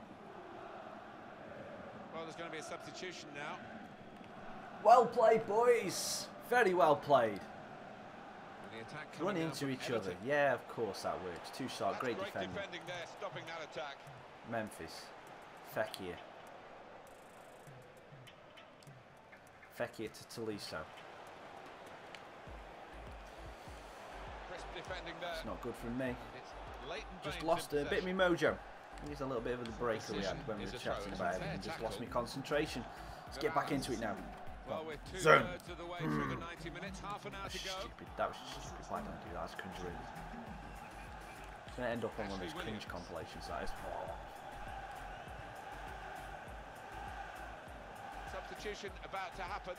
Well, there's going to be a substitution now. Well played, boys. Very well played. Run into each other. Yeah, of course that works. Too sharp. Great defending. There, stopping that attack. Memphis. Fekir. Fekir to Tolisso. Crisp defending there. It's not good from me. Just lost a bit of my mojo. Here's a little bit of the break we had when we were chatting about it, and just lost me concentration. Let's get back into it now. Well, we're 2/3 of the way through the 90 minutes, half an hour to go. Stupid. That was stupid. Why don't I do that? That's cringe, really. It's going to end up on one of those cringe compilations, that is. Substitution about to happen.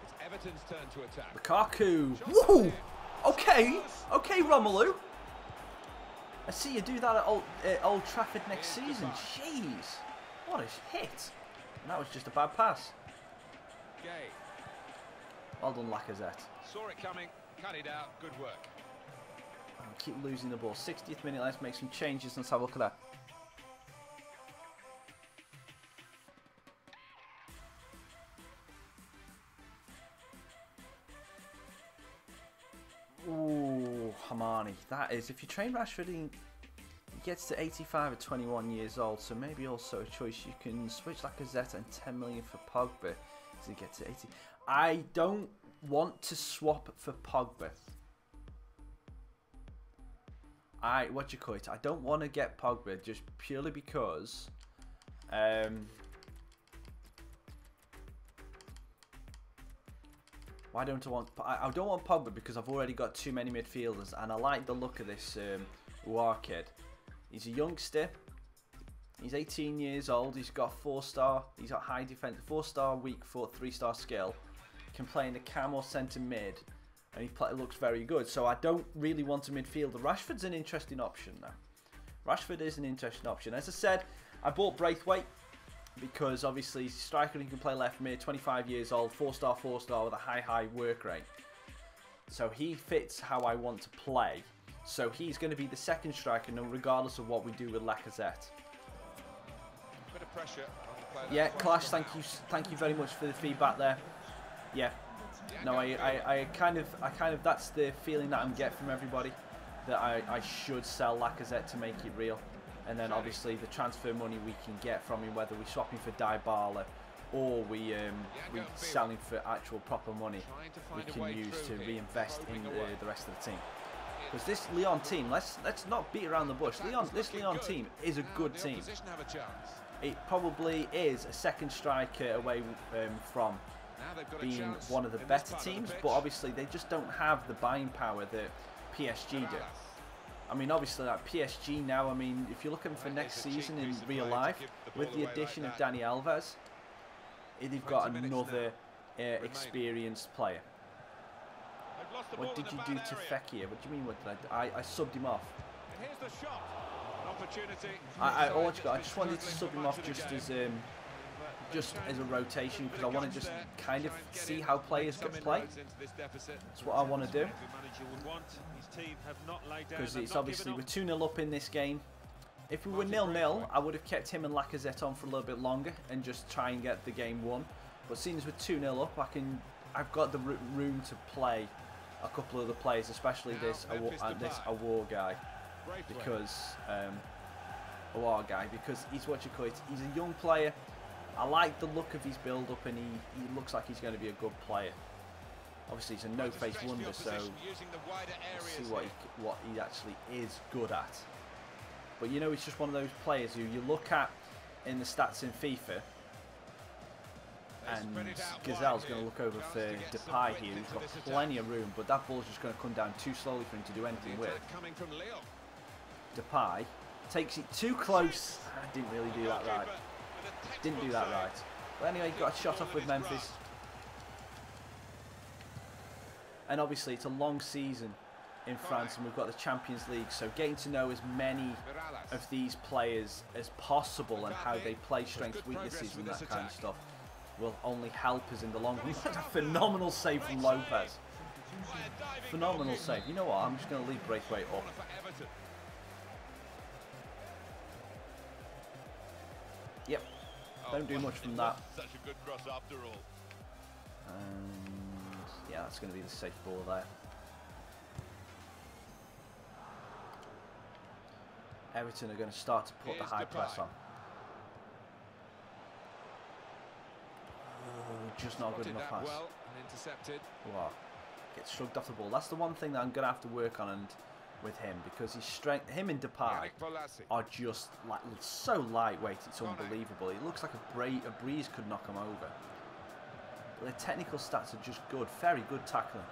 It's Everton Everton's turn to attack. Lukaku. Woo! Okay, okay, Romelu. I see you do that at Old Trafford next season. Jeez, what a hit! And that was just a bad pass. Gay. Well done, Lacazette. Saw it coming, cut it out. Good work. Oh, keep losing the ball. 60th minute. Let's make some changes. Let's have a look at that. Ooh, Hamani. That is, if you train Rashford, he gets to 85 at 21 years old, so maybe also a choice. You can switch Lacazette and 10 million for Pogba as he gets to 80. I don't want to swap for Pogba. I don't want to get Pogba just purely because why don't I want? I don't want Pogba because I've already got too many midfielders, and I like the look of this War kid. He's a youngster. He's 18 years old. He's got 4-star. He's got high defense, 4-star, weak foot, 3-star skill. Can play in the cam or centre mid, and he looks very good. So I don't really want a midfielder. Rashford's an interesting option now. Rashford is an interesting option. As I said, I bought Braithwaite because obviously he's a striker and he can play left mid, 25 years old, 4-star with a high work rate. So he fits how I want to play. So he's going to be the second striker, regardless of what we do with Lacazette. Bit of pressure on the player. Yeah, Clash, thank you very much for the feedback there. Yeah. No, I kind of that's the feeling that I'm getting from everybody, that I should sell Lacazette to make it real. And then obviously the transfer money we can get from him, whether we swap him for Dybala or we sell him for actual proper money, we can use to reinvest in the rest of the team. Because this Lyon team, let's not beat around the bush. This Lyon team is a good team. It probably is a second striker away from being one of the better teams, but obviously they just don't have the buying power that PSG do. I mean, obviously that PSG now, I mean, if you're looking for next season in real life, with the addition of Dani Alves, they've got another experienced player. What did you do to Fekir? What do you mean? What did I subbed him off. Here's the shot. An opportunity. I just wanted to sub him off just as a rotation, because I want to just kind of see how players play. That's what I want to do. Because it's obviously we're 2-0 up in this game. If we were 0-0, I would have kept him and Lacazette on for a little bit longer and just try and get the game won. But seeing as we're 2-0 up, I've got the room to play a couple of the players, especially this Awar guy, because he's he's a young player. I like the look of his build-up, and he looks like he's going to be a good player. Obviously, he's a no-face wonder, so we'll see what he actually is good at. But you know, he's just one of those players who you look at in the stats in FIFA, and Gazelle's going to look over for Depay here, who's got plenty of room, but that ball's just going to come down too slowly for him to do anything with. Depay takes it too close. I didn't really do that right. Didn't do that right. But anyway, got a shot off with Memphis. And obviously it's a long season in France, and we've got the Champions League, so getting to know as many of these players as possible and how they play, strengths, weaknesses and that kind of stuff will only help us in the long run. A phenomenal save from Lopez. Phenomenal save. You know what, I'm just going to leave Braithwaite up. Yep. Don't do much from that. Such a good cross after all. And yeah, that's going to be the safe ball there. Everton are going to start to put the high press on. Oh, just not good enough pass. Well, and intercepted. Wow. Gets shrugged off the ball. That's the one thing that I'm going to have to work on and with him, because his strength, him and Depay are just like so lightweight, it's unbelievable. It looks like a breeze could knock him over. But their technical stats are just good, very good tackling.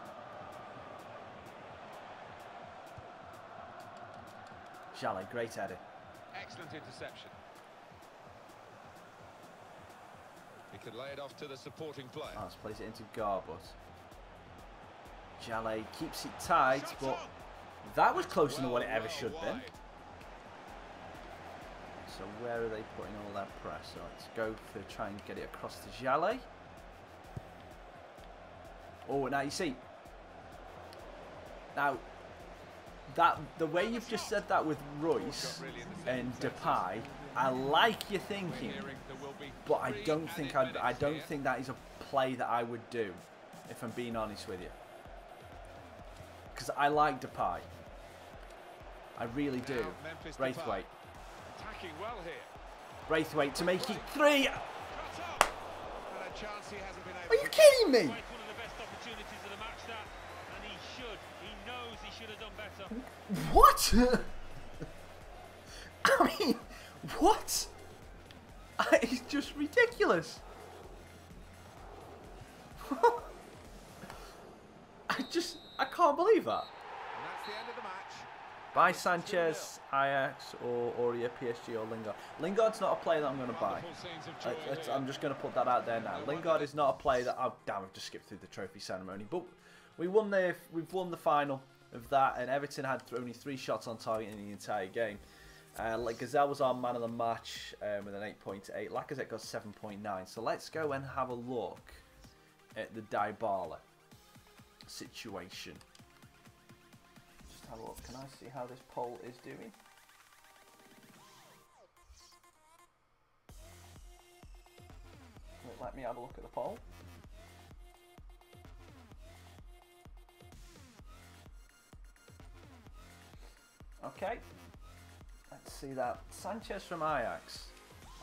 Chalet, great header. Excellent interception. He could lay it off to the supporting player. Let's place it into Garbut. Jallet keeps it tight, but that was closer than what it ever should have been. So where are they putting all that press? So let's go for try and get it across to Jallet. Oh, now you see. Now, the way you've just said that with Royce and Depay, I like your thinking, but I don't think that is a play that I would do, if I'm being honest with you. Because I like Depay. I really do. Braithwaite. Braithwaite to make it 3. Are you kidding me? What? I mean, what? It's just ridiculous. I can't believe that. And that's the end of the match. Buy Sanchez, Ajax, or Aurier, PSG, or Lingard. Lingard's not a player that I'm going to buy. I'm just going to put that out there now. Lingard is not a player that I've just skipped through the trophy ceremony. But we've won the final of that, and Everton had only 3 shots on target in the entire game. Gazelle was our man of the match with an 8.8. Lacazette got 7.9. So let's go and have a look at the Dybala situation. Just have a look. Can I see how this poll is doing? Let me have a look at the poll. Okay, let's see that. Sanchez from Ajax.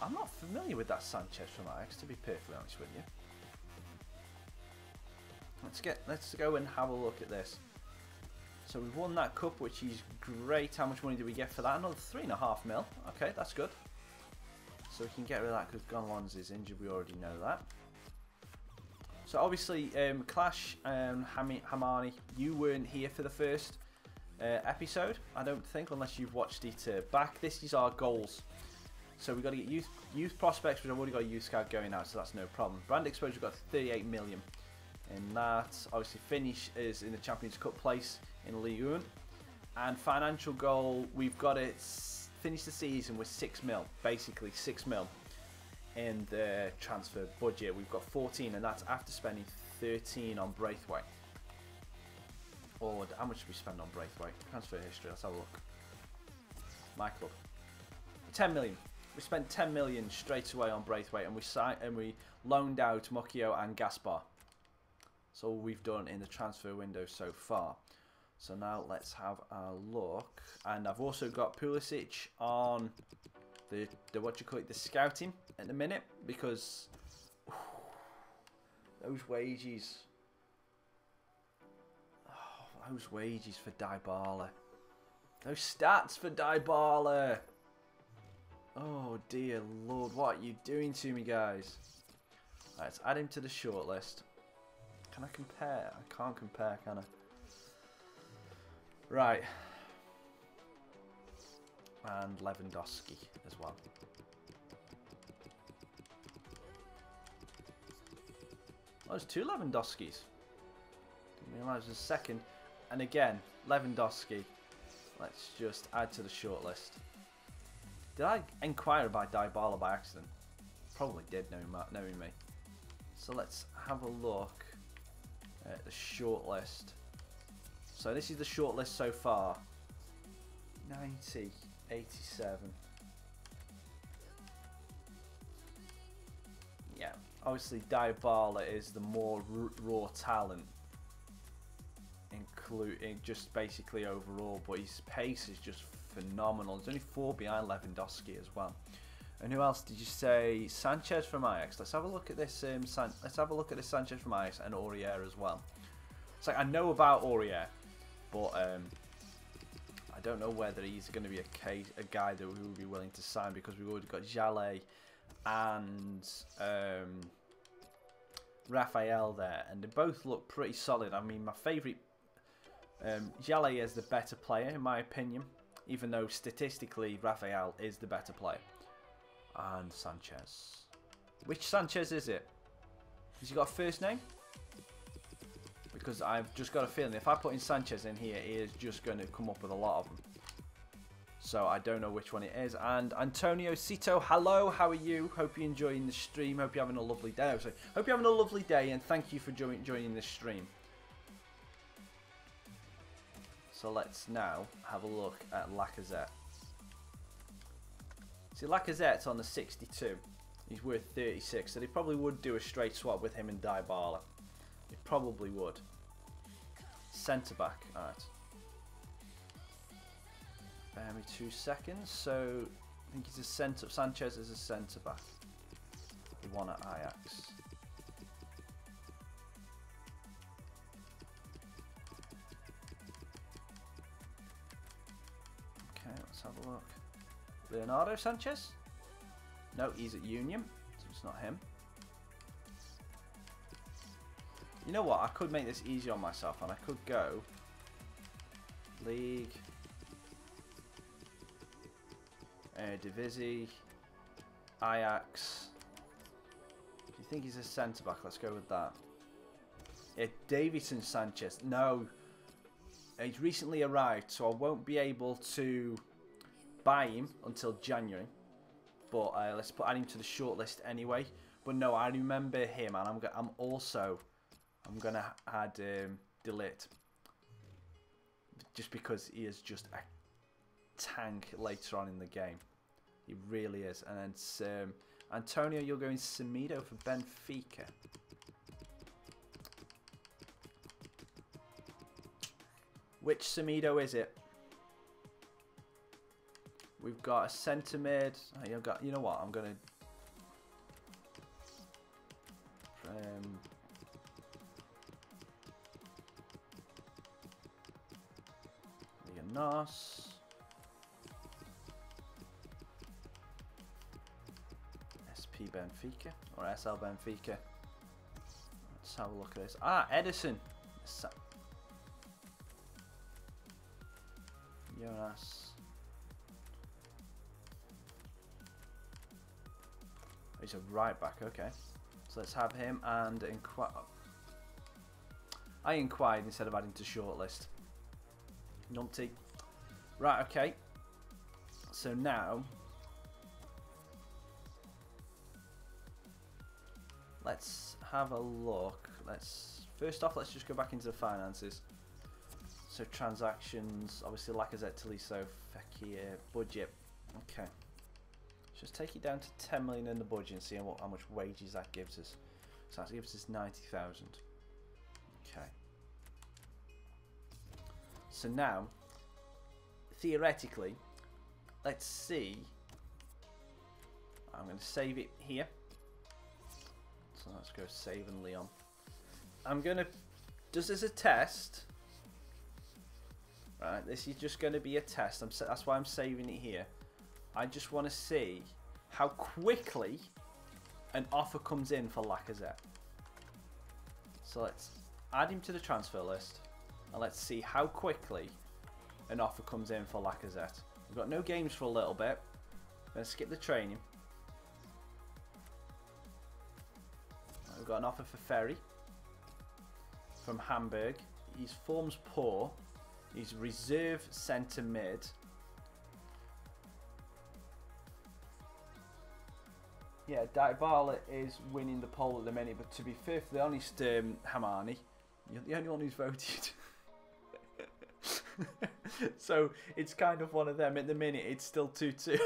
I'm not familiar with that Sanchez from Ajax, to be perfectly honest with you. Let's go and have a look at this. So we've won that cup, which is great. How much money do we get for that? Another 3.5 mil. Okay, that's good. So we can get rid of that because Gonalons is injured. We already know that. So obviously, Clash and Hamani, you weren't here for the first episode, I don't think, unless you've watched it back. This is our goals. So we've got to get youth prospects, which I've already got a youth scout going out, so that's no problem. Brand exposure, we've got 38 million in that. Obviously, finish is in the Champions Cup place in Ligue 1. And financial goal, we've got to finish the season with 6 mil, basically 6 mil in the transfer budget. We've got 14, and that's after spending 13 on Braithwaite. Or how much did we spend on Braithwaite? Transfer history, let's have a look. My club. 10 million. We spent 10 million straight away on Braithwaite, and we loaned out Mocchio and Gaspar. That's all we've done in the transfer window so far. So now let's have a look. And I've also got Pulisic on the scouting at the minute, because those wages. Those wages for Dybala. Those stats for Dybala. Oh dear Lord, what are you doing to me, guys? Right, let's add him to the shortlist. Can I compare? I can't compare, can I? Right. And Lewandowski as well. Oh, there's 2 Lewandowskis. Didn't realise there's a second. And again, Lewandowski. Let's just add to the shortlist. Did I inquire about Dybala by accident? Probably did, knowing me. So let's have a look at the shortlist. So this is the shortlist so far. 90, 87. Yeah, obviously Dybala is the more raw talent, including just basically overall, but his pace is just phenomenal. There's only 4 behind Lewandowski as well. And who else did you say? Sanchez from Ajax. Let's have a look at this. Let's have a look at this Sanchez from Ajax and Aurier as well. It's like I know about Aurier, but I don't know whether he's going to be a guy that we will be willing to sign, because we've already got Jallet and Raphael there, and they both look pretty solid. I mean, my favourite, Jallet is the better player in my opinion, even though statistically Raphael is the better player. And Sanchez. Which Sanchez is it? Has he got a first name? because I've just got a feeling if I put in Sanchez in here, he is just going to come up with a lot of them. So I don't know which one it is. And Antonio Cito, hello, how are you? Hope you're enjoying the stream. Hope you're having a lovely day. Hope you're having a lovely day, and thank you for joining this stream. So let's now have a look at Lacazette. See, Lacazette's on the 62. He's worth 36, so they probably would do a straight swap with him and Dybala. They probably would. Centre back, alright. Bear me 2 seconds. So I think he's a centre. Sanchez is a centre back. The one at Ajax. Okay, let's have a look. Leonardo Sanchez? No, he's at Union, so it's not him. You know what? I could make this easy on myself, and I could go League, Eredivisie, Ajax. Do you think he's a centre back? Let's go with that. Yeah, Davison Sanchez. No, he's recently arrived, so I won't be able to buy him until January. But let's add him to the shortlist anyway. But no, I remember him, and I'm gonna add Delete, just because he is just a tank later on in the game. He really is. And then Antonio, you're going Semedo for Benfica. Which Semedo is it? We've got a centre mid. You know what? I'm gonna Nos. SP Benfica or SL Benfica. Let's have a look at this. Ah, Edison. Jonas. He's a right back, okay. So let's have him and inquire. I inquired instead of adding to shortlist. Numpty. Right, okay. So now let's have a look. First off, let's just go back into the finances. So transactions, obviously Lacazette, Tolisso, Fekir, budget. Okay. Just take it down to 10 million in the budget and see how much wages that gives us. So that gives us 90,000. Okay. So now, theoretically, let's see. I'm going to save it here. So let's go save in Leon. I'm going to, just as a test, right, this is just going to be a test. That's why I'm saving it here. I just want to see how quickly an offer comes in for Lacazette. So let's add him to the transfer list. And let's see how quickly an offer comes in for Lacazette. We've got no games for a little bit. I'm going to skip the training. We've got an offer for Ferry from Hamburg. His form's poor. He's reserve centre mid. Yeah, Dybala is winning the poll at the minute, but to be perfectly honest, Hamani, you're the only one who's voted. So it's kind of one of them. At the minute, it's still 2-2.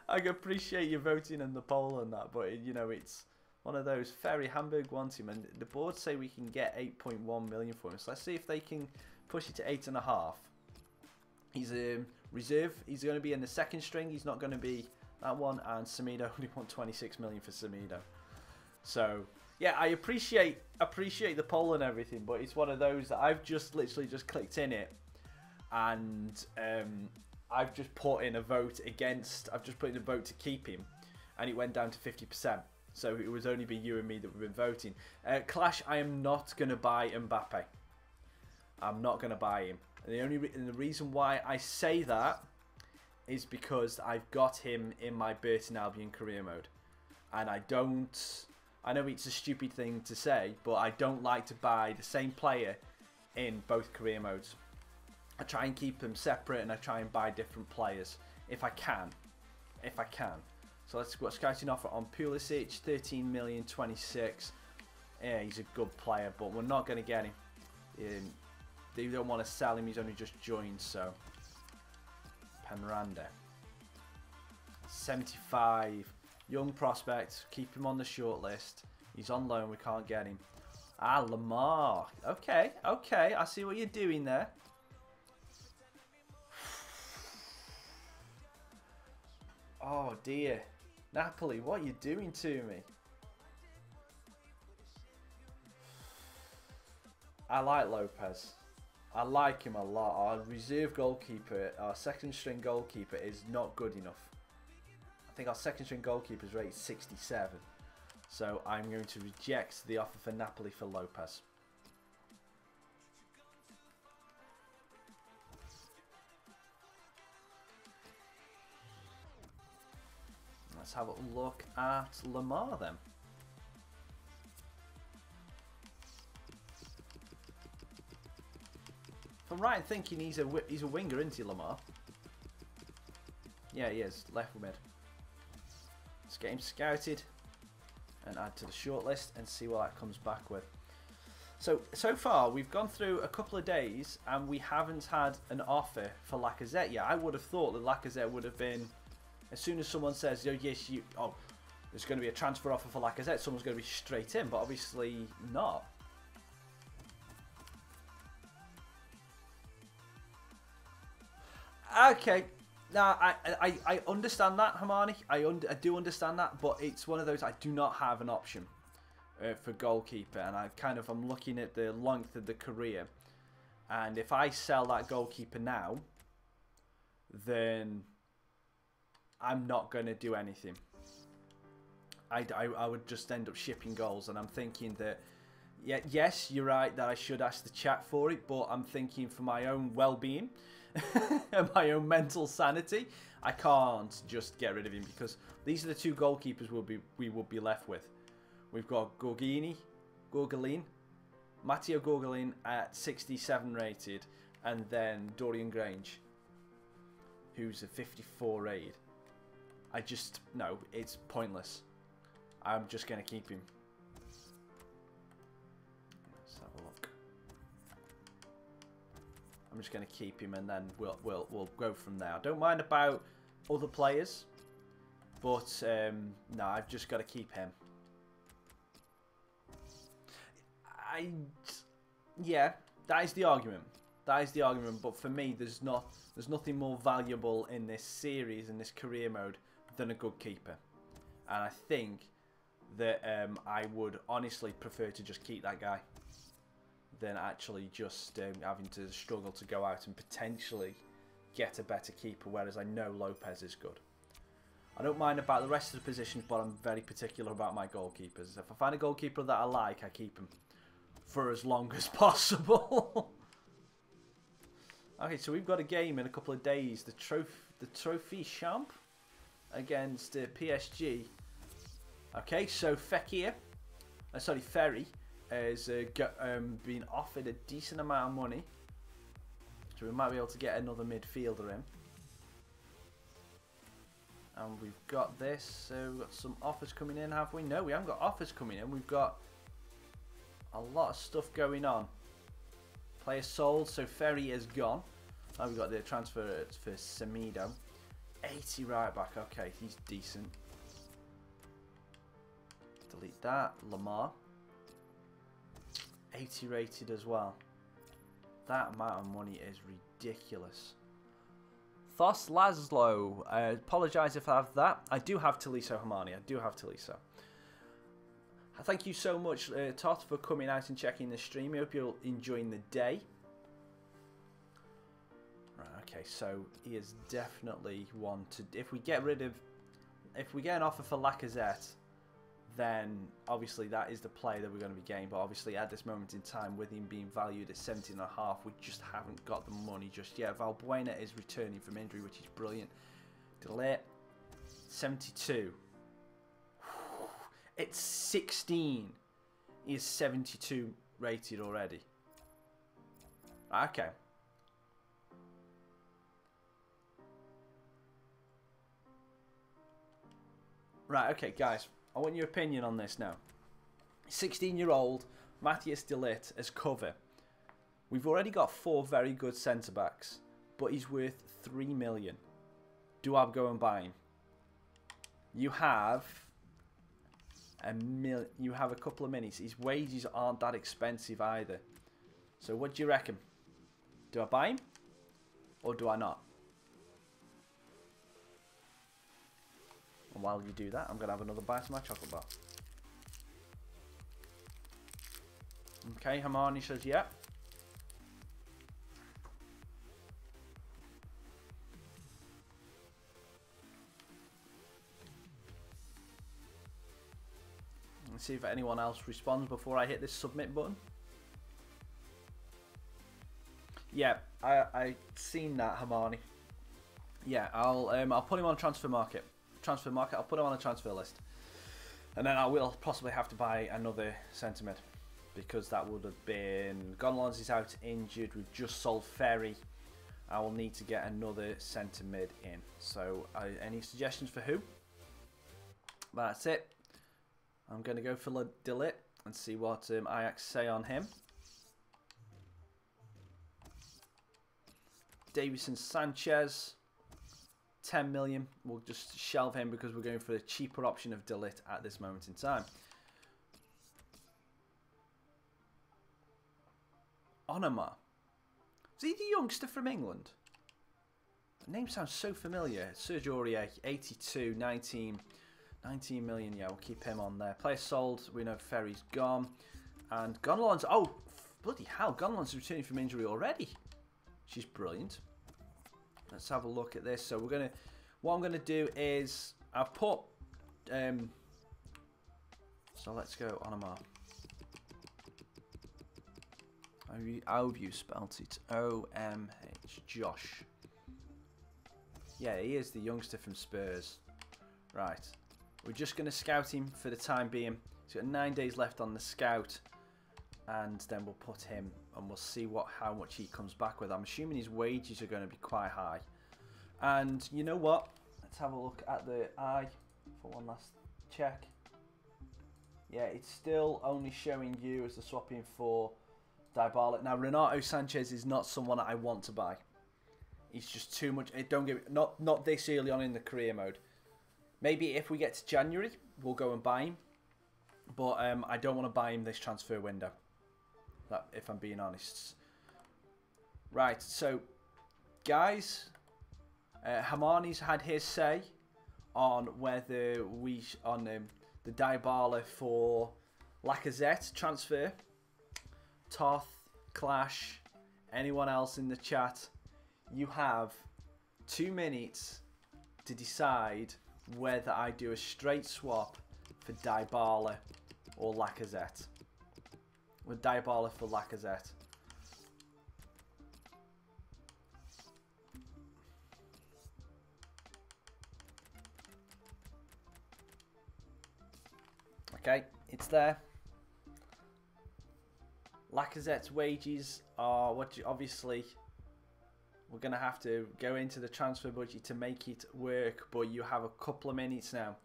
I appreciate you voting in the poll on that, but you know, it's one of those. Ferry, Hamburg wants him, and the board say we can get 8.1 million for him. So let's see if they can push it to 8.5. He's a reserve. He's going to be in the second string. He's not going to be that one. And Semedo only want 26 million for Semedo. So yeah, I appreciate the poll and everything, but it's one of those that I've just literally just clicked in it, and I've just put in a vote against. I've just put in a vote to keep him, and it went down to 50%. So it was only be you and me that we've been voting. Clash, I am not going to buy Mbappe. I'm not going to buy him. And the reason why I say that is because I've got him in my Burton Albion career mode, and I don't I know it's a stupid thing to say, but I don't like to buy the same player in both career modes. I try and keep them separate, and I try and buy different players if I can. So let's go scouting offer on Pulisic, 13 million, 26. Yeah, he's a good player, but we're not going to get him. They don't want to sell him. He's only just joined, so Penranda, 75, young prospect. Keep him on the short list. He's on loan. We can't get him. Ah, Lamar. Okay, okay. I see what you're doing there. Oh dear, Napoli, what are you doing to me? I like Lopez. I like him a lot. Our reserve goalkeeper, our second string goalkeeper is not good enough. I think our second string goalkeeper is rated 67. So I'm going to reject the offer for Napoli for Lopez. Let's have a look at Lamar then. If I'm right in thinking he's a winger, isn't he, Lamar? Yeah, he is. Left mid. Let's get him scouted and add to the shortlist and see what that comes back with. So far, we've gone through a couple of days and we haven't had an offer for Lacazette yet. I would have thought that Lacazette would have been, as soon as someone says, oh, yes, there's going to be a transfer offer for Lacazette, someone's going to be straight in, but obviously not. Okay, now I understand that, Hermione. I do understand that, but it's one of those, I do not have an option for goalkeeper, and I'm looking at the length of the career, and if I sell that goalkeeper now, then I'm not going to do anything. I would just end up shipping goals, and I'm thinking that, yeah, yes, you're right that I should ask the chat for it, but I'm thinking for my own well-being and my own mental sanity, I can't just get rid of him, because these are the two goalkeepers we will be left with. We've got Gorgolin, Matteo Gorgolin at 67 rated, and then Dorian Grange, who's a 54 rated. No, it's pointless. I'm just going to keep him. Let's have a look. I'm just going to keep him, and then we'll go from there. I don't mind about other players, but no, I've just got to keep him. Yeah, that is the argument. That is the argument. But for me, there's nothing more valuable in this series, in this career mode, than a good keeper. And I think that I would honestly prefer to just keep that guy than actually just having to struggle to go out and potentially get a better keeper, whereas I know Lopez is good. I don't mind about the rest of the positions, but I'm very particular about my goalkeepers. If I find a goalkeeper that I like, I keep him for as long as possible. Okay, so we've got a game in a couple of days. The Trophy Champ against PSG. Okay, so Ferry has been offered a decent amount of money, so we might be able to get another midfielder in. And we've got this, so we've got some offers coming in, have we? No, we haven't got offers coming in. We've got a lot of stuff going on. Player sold, so Ferry is gone. Now we've got the transfer for Semedo. 80 right back, okay, he's decent. Delete that. Lamar. 80 rated as well. That amount of money is ridiculous. Thos Laszlo. I apologise if I have that. I do have Tolisso, Hermione. I do have Tolisso. Thank you so much, Tot, for coming out and checking the stream. I hope you're enjoying the day. Right, okay, so he is definitely one to... If we get an offer for Lacazette, then obviously that is the play that we're going to be getting. But obviously at this moment in time, with him being valued at 17.5, we just haven't got the money just yet. Valbuena is returning from injury, which is brilliant. Delete. 72. It's 16. He is 72 rated already. Okay. Right, okay, guys. I want your opinion on this now. 16-year-old Matthias de Ligt as cover. We've already got 4 very good centre-backs, but he's worth 3 million. Do I go and buy him? You have a couple of minis. His wages aren't that expensive either. So what do you reckon? Do I buy him? Or do I not? And while you do that, I'm going to have another bite of my chocolate bar. Okay, Hermione says, yeah. Let's see if anyone else responds before I hit this submit button. Yeah, I seen that, Hermione. Yeah, I'll put him on transfer market. I'll put him on a transfer list, and then I will possibly have to buy another centre mid, because that would have been Gonalons is out injured. We've just sold Ferry. I will need to get another centre mid in. So, any suggestions for who? That's it. I'm going to go for de Ligt and see what Ajax say on him. Davison Sanchez, 10 million. We'll just shelve him because we're going for a cheaper option of de Ligt at this moment in time. Onama. Is he the youngster from England? The name sounds so familiar. Sergio Aurier, 82, 19 million. Yeah, we'll keep him on there. Player sold. We know Ferry's gone. And Gonalons. Oh, bloody hell. Gonalons is returning from injury already. She's brilliant. Let's have a look at this. So we're going to... What I'm going to do is... I've put... so let's go Onama. How have you spelt it? O-M-H. Josh. Yeah, he is the youngster from Spurs. Right. We're just going to scout him for the time being. He's got 9 days left on the scout. And then we'll put him and we'll see how much he comes back with. I'm assuming his wages are going to be quite high. And you know what? Let's have a look at the eye for one last check. Yeah, it's still only showing you as the swap-in for Dybala. Now, Renato Sanchez is not someone I want to buy. He's just too much. Don't get me, not this early on in the career mode. Maybe if we get to January, we'll go and buy him. But I don't want to buy him this transfer window. If I'm being honest. Right, so guys, Hermione's had his say on whether the Dybala for Lacazette transfer. Toth, Clash, anyone else in the chat, you have 2 minutes to decide whether I do a straight swap for Dybala or Lacazette. With Dybala for Lacazette. Okay, it's there. Lacazette's wages are obviously we're going to have to go into the transfer budget to make it work, but you have a couple of minutes now.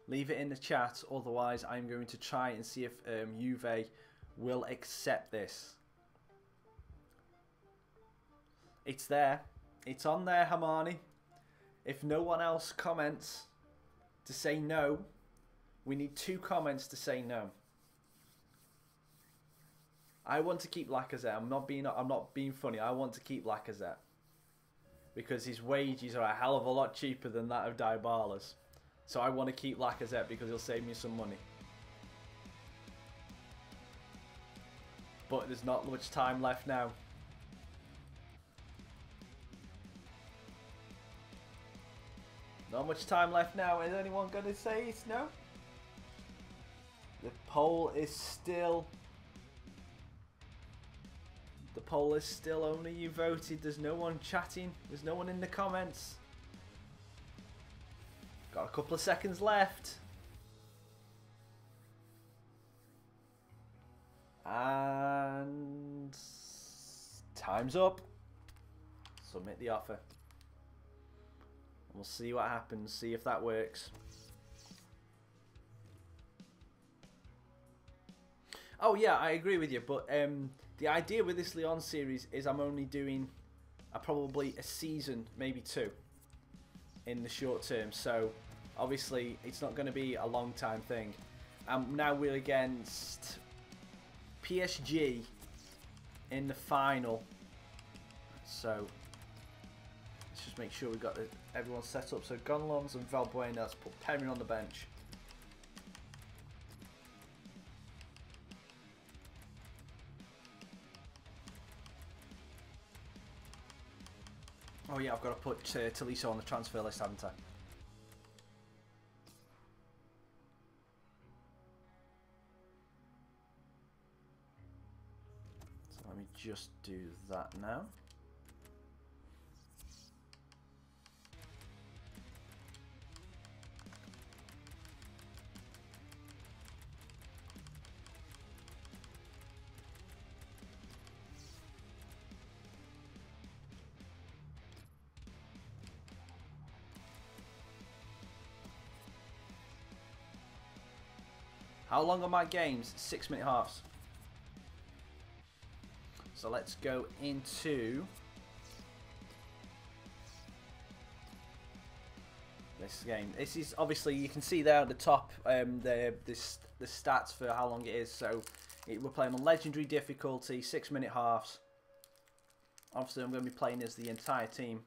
Leave it in the chat, otherwise I'm going to try and see if Juve will accept this. It's there. It's on there, Hermione. If no one else comments to say no, we need 2 comments to say no. I want to keep Lacazette. I'm not being funny. I want to keep Lacazette because his wages are a hell of a lot cheaper than that of Dybala's. So I want to keep Lacazette because he'll save me some money. But there's not much time left now. Not much time left now. Is anyone going to say it's no? The poll is still... The poll is still only you voted. There's no one chatting. There's no one in the comments. Got a couple of seconds left. And time's up. Submit the offer. We'll see what happens, see if that works. Oh yeah, I agree with you, but the idea with this Lyon series is I'm only doing probably a season, maybe 2, in the short term. So obviously it's not going to be a long time thing. Now we're against PSG in the final. So let's just make sure we've got everyone set up. So Gonlons and Valbuena, let's put Perrin on the bench. Oh yeah, I've got to put Tolisso on the transfer list, haven't I? So let me just do that now. How long are my games? 6-minute halves. So let's go into this game. This is obviously, you can see there at the top the stats for how long it is. So we're playing on legendary difficulty, 6-minute halves. Obviously I'm going to be playing as the entire team.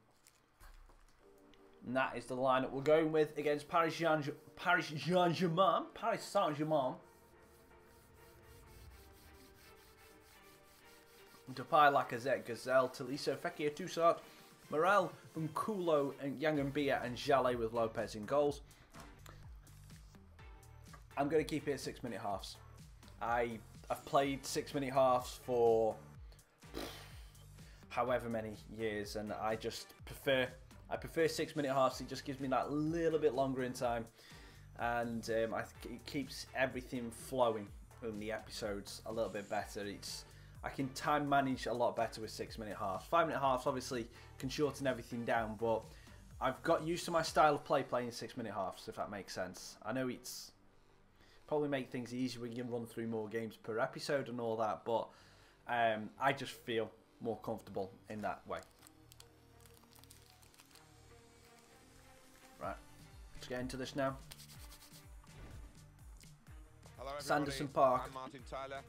And that is the lineup we're going with against Paris Saint-Germain. Depay, Lacazette, Gazelle, Tolisso, Fekir, Toussaint, Morel, Nkulo, and Yangambiya, and Jallet with Lopez in goals. I'm going to keep it at 6-minute halves. I've played 6-minute halves for however many years, and I just prefer 6-minute halves. It just gives me that little bit longer in time, and it keeps everything flowing in the episodes a little bit better. I can time manage a lot better with 6-minute halves. 5-minute halves obviously can shorten everything down, but I've got used to my style of play playing 6-minute halves, if that makes sense. I know it's probably make things easier when you can run through more games per episode and all that, but I just feel more comfortable in that way. Right, let's get into this now. Hello everybody. Sanderson Park. I'm Martin Tyler.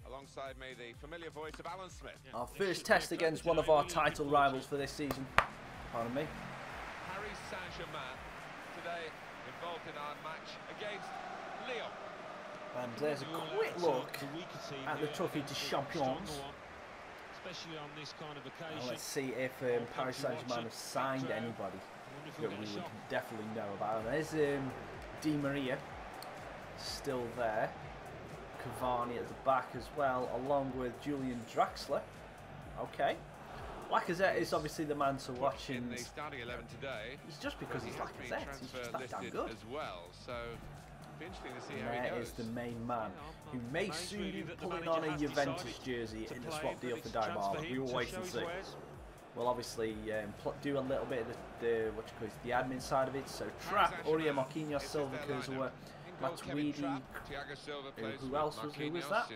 Alongside me, the familiar voice of Alan Smith. Our first test against one of our title rivals for this season. Pardon me. Paris Saint-Germain today involved in our match against Lyon. And there's a quick look at the Trophy de Champions. Especially on this kind of occasion. And let's see if Paris Saint-Germain have signed anybody that we would definitely know about. There's Di Maria still there. Cavani at the back as well, along with Julian Draxler. Okay. Lacazette is obviously the man to watch in the starting 11 today. It's just because he's Lacazette. He's just that damn good. As well, so be interesting to see and how he there goes. is the main man, who may soon be pulling on a Juventus jersey in the swap deal for Dybala. We will wait and see. We'll obviously do a little bit of the admin side of it. So Trapp, Aurier, Marquinhos, Silva, Kurzawa, Matuidi, who else was that?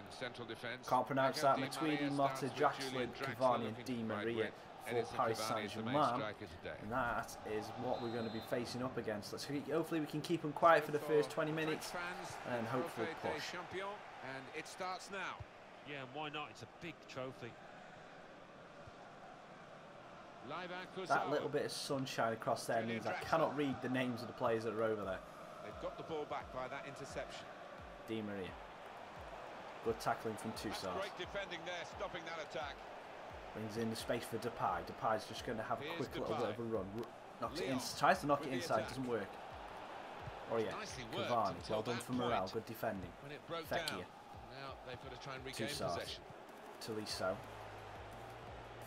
Can't pronounce that. Matuidi, Mata, Draxler, Cavani and Di Maria for Paris Saint-Germain. And that is what we're going to be facing up against. Hopefully we can keep them quiet for the first 20 minutes and hopefully push. And it starts now. Yeah, and why not? It's a big trophy. That little bit of sunshine across there means I cannot read the names of the players that are over there. They've got the ball back by that interception. Di Maria. Good tackling from Toussaint. Great defending there, stopping that attack. Brings in the space for Depay. Depay's just going to have a quick little bit of a run. Knocks it in, tries to knock it inside, doesn't work. Oh yeah, Cavani. Well done for Morel. Good defending. Fekir. Now they've got to try and regain possession. Tolisso.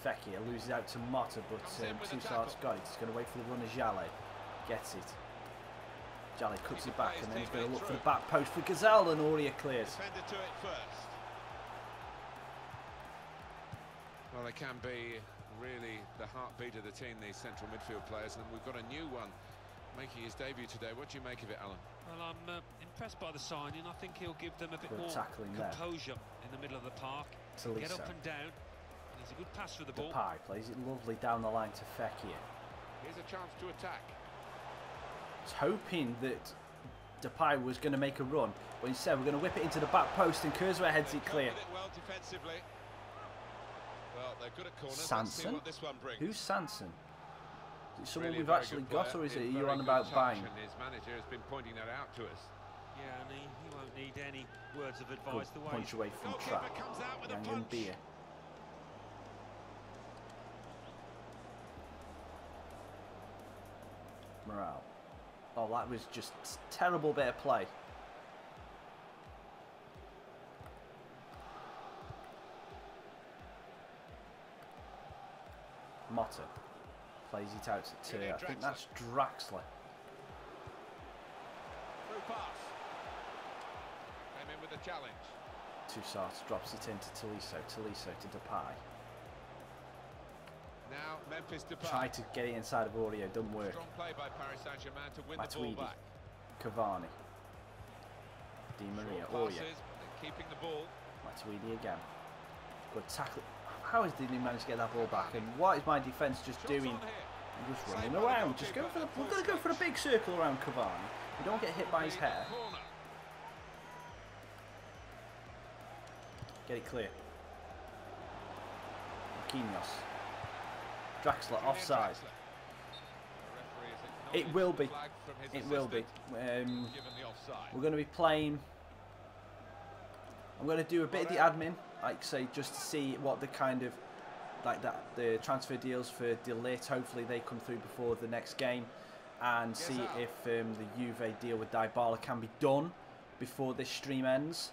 Fekir loses out to Mata, but Toussaint's got it. He's going to wait for the run of Jallet. Gets it. Jallet cuts it back and then he's going to look for the back post for Gazelle, and Aurier clears. Well, they can be really the heartbeat of the team, these central midfield players, and we've got a new one making his debut today. What do you make of it, Alan? Well, I'm impressed by the signing. I think he'll give them a bit Good more tackling composure in the middle of the park. Get up and down. There's a good pass for the ball. Depay plays it lovely down the line to Fekir. Here's a chance to attack. I was hoping that Depay was going to make a run, but instead we're going to whip it into the back post and Kurzweil heads it clear. Well defensively. Well, they're good at corners. Sanson? What this one brings. Who's Sanson? Is it someone Really we've actually got, or is it you on about buying? His manager has been pointing that out to us. Yeah, and he won't need any words of advice. Good The way punch away from trap. Comes out with Young and Beer. Morale. Oh, that was just a terrible bit of play. Motta plays it out to, I think that's Draxler. Through pass. Came in with a challenge. Toussaint drops it into Tolisso. Tolisso to Depay. Now Memphis Depay. Try to get it inside of Aurier, doesn't work. Strong play by Paris Saint-Germain to win Matuidi. the ball back. Cavani. Di Maria. Aurier. Keeping the ball. Matuidi again. Good tackle. How did he manage to get that ball back? And what is my defence just doing? I'm just running around. Just go for the. We're going to go for a big circle around Cavani. We don't get hit by his hair. Get it clear. Marquinhos. Draxler offside. It will be. It will be. We're going to be playing. I'm going to do a bit of the admin, like say, just to see what the kind of the transfer deals for De Ligt. Hopefully they come through before the next game, and see if the Juve deal with Dybala can be done before this stream ends.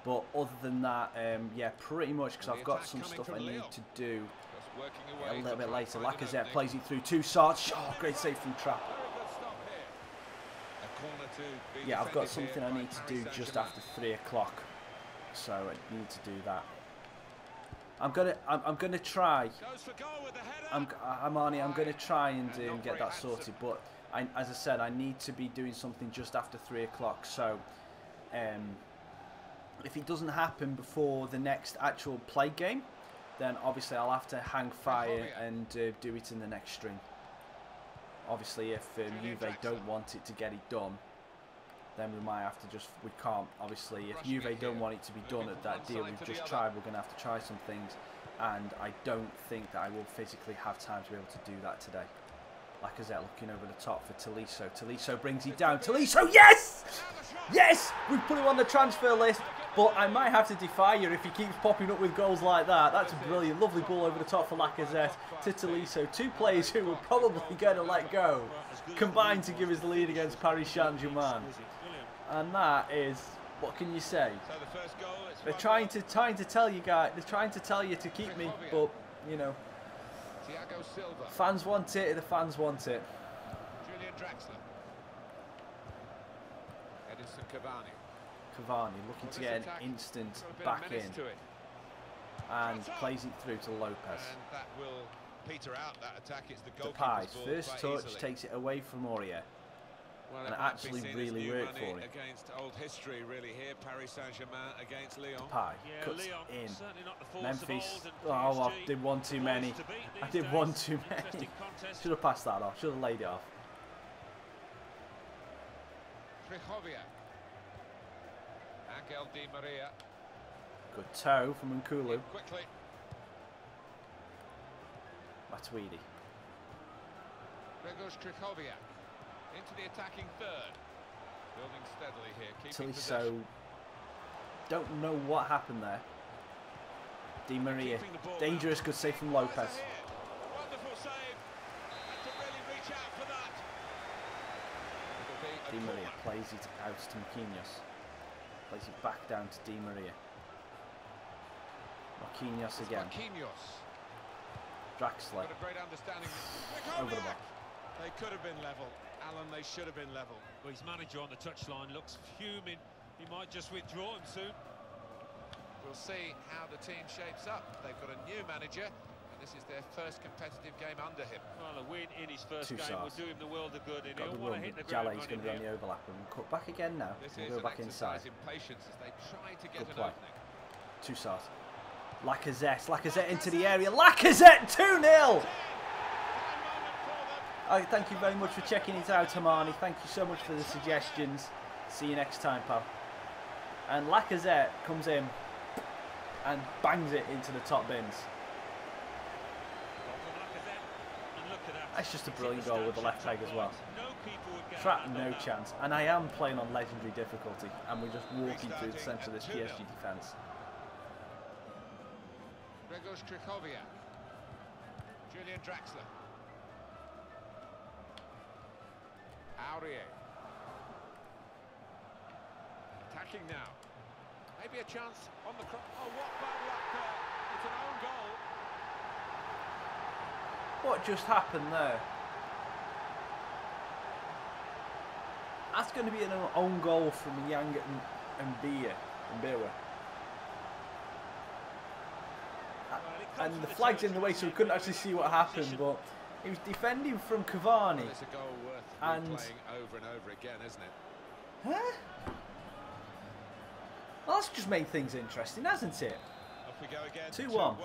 But other than that, yeah, pretty much, because I've got some stuff I need to do a little bit later. Lacazette plays it through Toussaint. Oh, great save from Trapp. Yeah, I've got something I need to do just after 3 o'clock, so I need to do that. I'm gonna try. I'm gonna try and get that sorted. But as I said, I need to be doing something just after 3 o'clock. So, if it doesn't happen before the next actual play game, then obviously I'll have to hang fire and do it in the next stream. Obviously, if Juve don't want it to get it done, then we might have to just, we can't, obviously, if Juve don't want it to be done at that deal we've just tried, we're going to have to try some things, and I don't think that I will physically have time to be able to do that today. Lacazette looking over the top for Tolisso. Tolisso brings it down. Tolisso, yes! Yes! We've put him on the transfer list, but I might have to defy you if he keeps popping up with goals like that. That's a brilliant, lovely ball over the top for Lacazette to Tolisso. Two players who were probably going to let go, combined to give us the lead against Paris Saint-Germain. And that is, what can you say? They're trying to tell you guys, they're trying to tell you to keep me, but, you know, fans want it, the fans want it. Julian Draxler. Edinson Cavani. Cavani looking to get an instant back in. And plays it through to Lopez. And that will peter out that attack. It's the Depay's first touch takes it away from Aurier. Well, and it actually really worked for him. Against old history, really, here, Paris Saint-Germain against Lyon. Depay cuts in. Memphis. Oh, I did one too many. I did one too many. Should have passed that off. Should have laid it off. Krychowiak. Angel Di Maria. Good toe from Nkulu. Quickly. Matuidi. Grzegorz Krychowiak. Into the attacking third. Building steadily here. Keeping possession. Don't know what happened there. Di Maria. Dangerous, good save from Lopez. Wonderful save. And to really reach out for that. Di Maria plays it out to Marquinhos. Plays it back down to Di Maria. Marquinhos again. Marquinhos. Draxler. Got a great understanding. Over the bar. They could have been level. Alan, they should have been level. Well, his manager on the touchline looks fuming. He might just withdraw him soon. We'll see how the team shapes up. They've got a new manager, This is their first competitive game under him. Well, a win in his first game would do him the world of good, and he'll want to hit the ground running. Jalle's going to be on the overlap and cut back again now. We'll go back inside. In patience as they try to get Good an play. opening. Toussaint. Lacazette into the area. Lacazette 2-0. Thank you very much for checking it out, Hamani. Thank you so much for the suggestions. See you next time, pal. And Lacazette comes in and bangs it into the top bins. That's just a brilliant goal with the left leg as well. Trapped, no chance. And I am playing on legendary difficulty, and we're just walking through the centre of this PSG defence. Grzegorz Krychowiak. Julian Draxler. Aurier. Attacking now. Maybe a chance on the cross. Oh, what bad luck there. It's an own goal. What just happened there? That's going to be an own goal from Yang and Mbia. And the flag's in the way, so we couldn't actually see what happened, but he was defending from Cavani. Well, it's a goal worth and playing over and over again, isn't it? Huh? Well, that's just made things interesting, hasn't it? Off we go again. 2-1.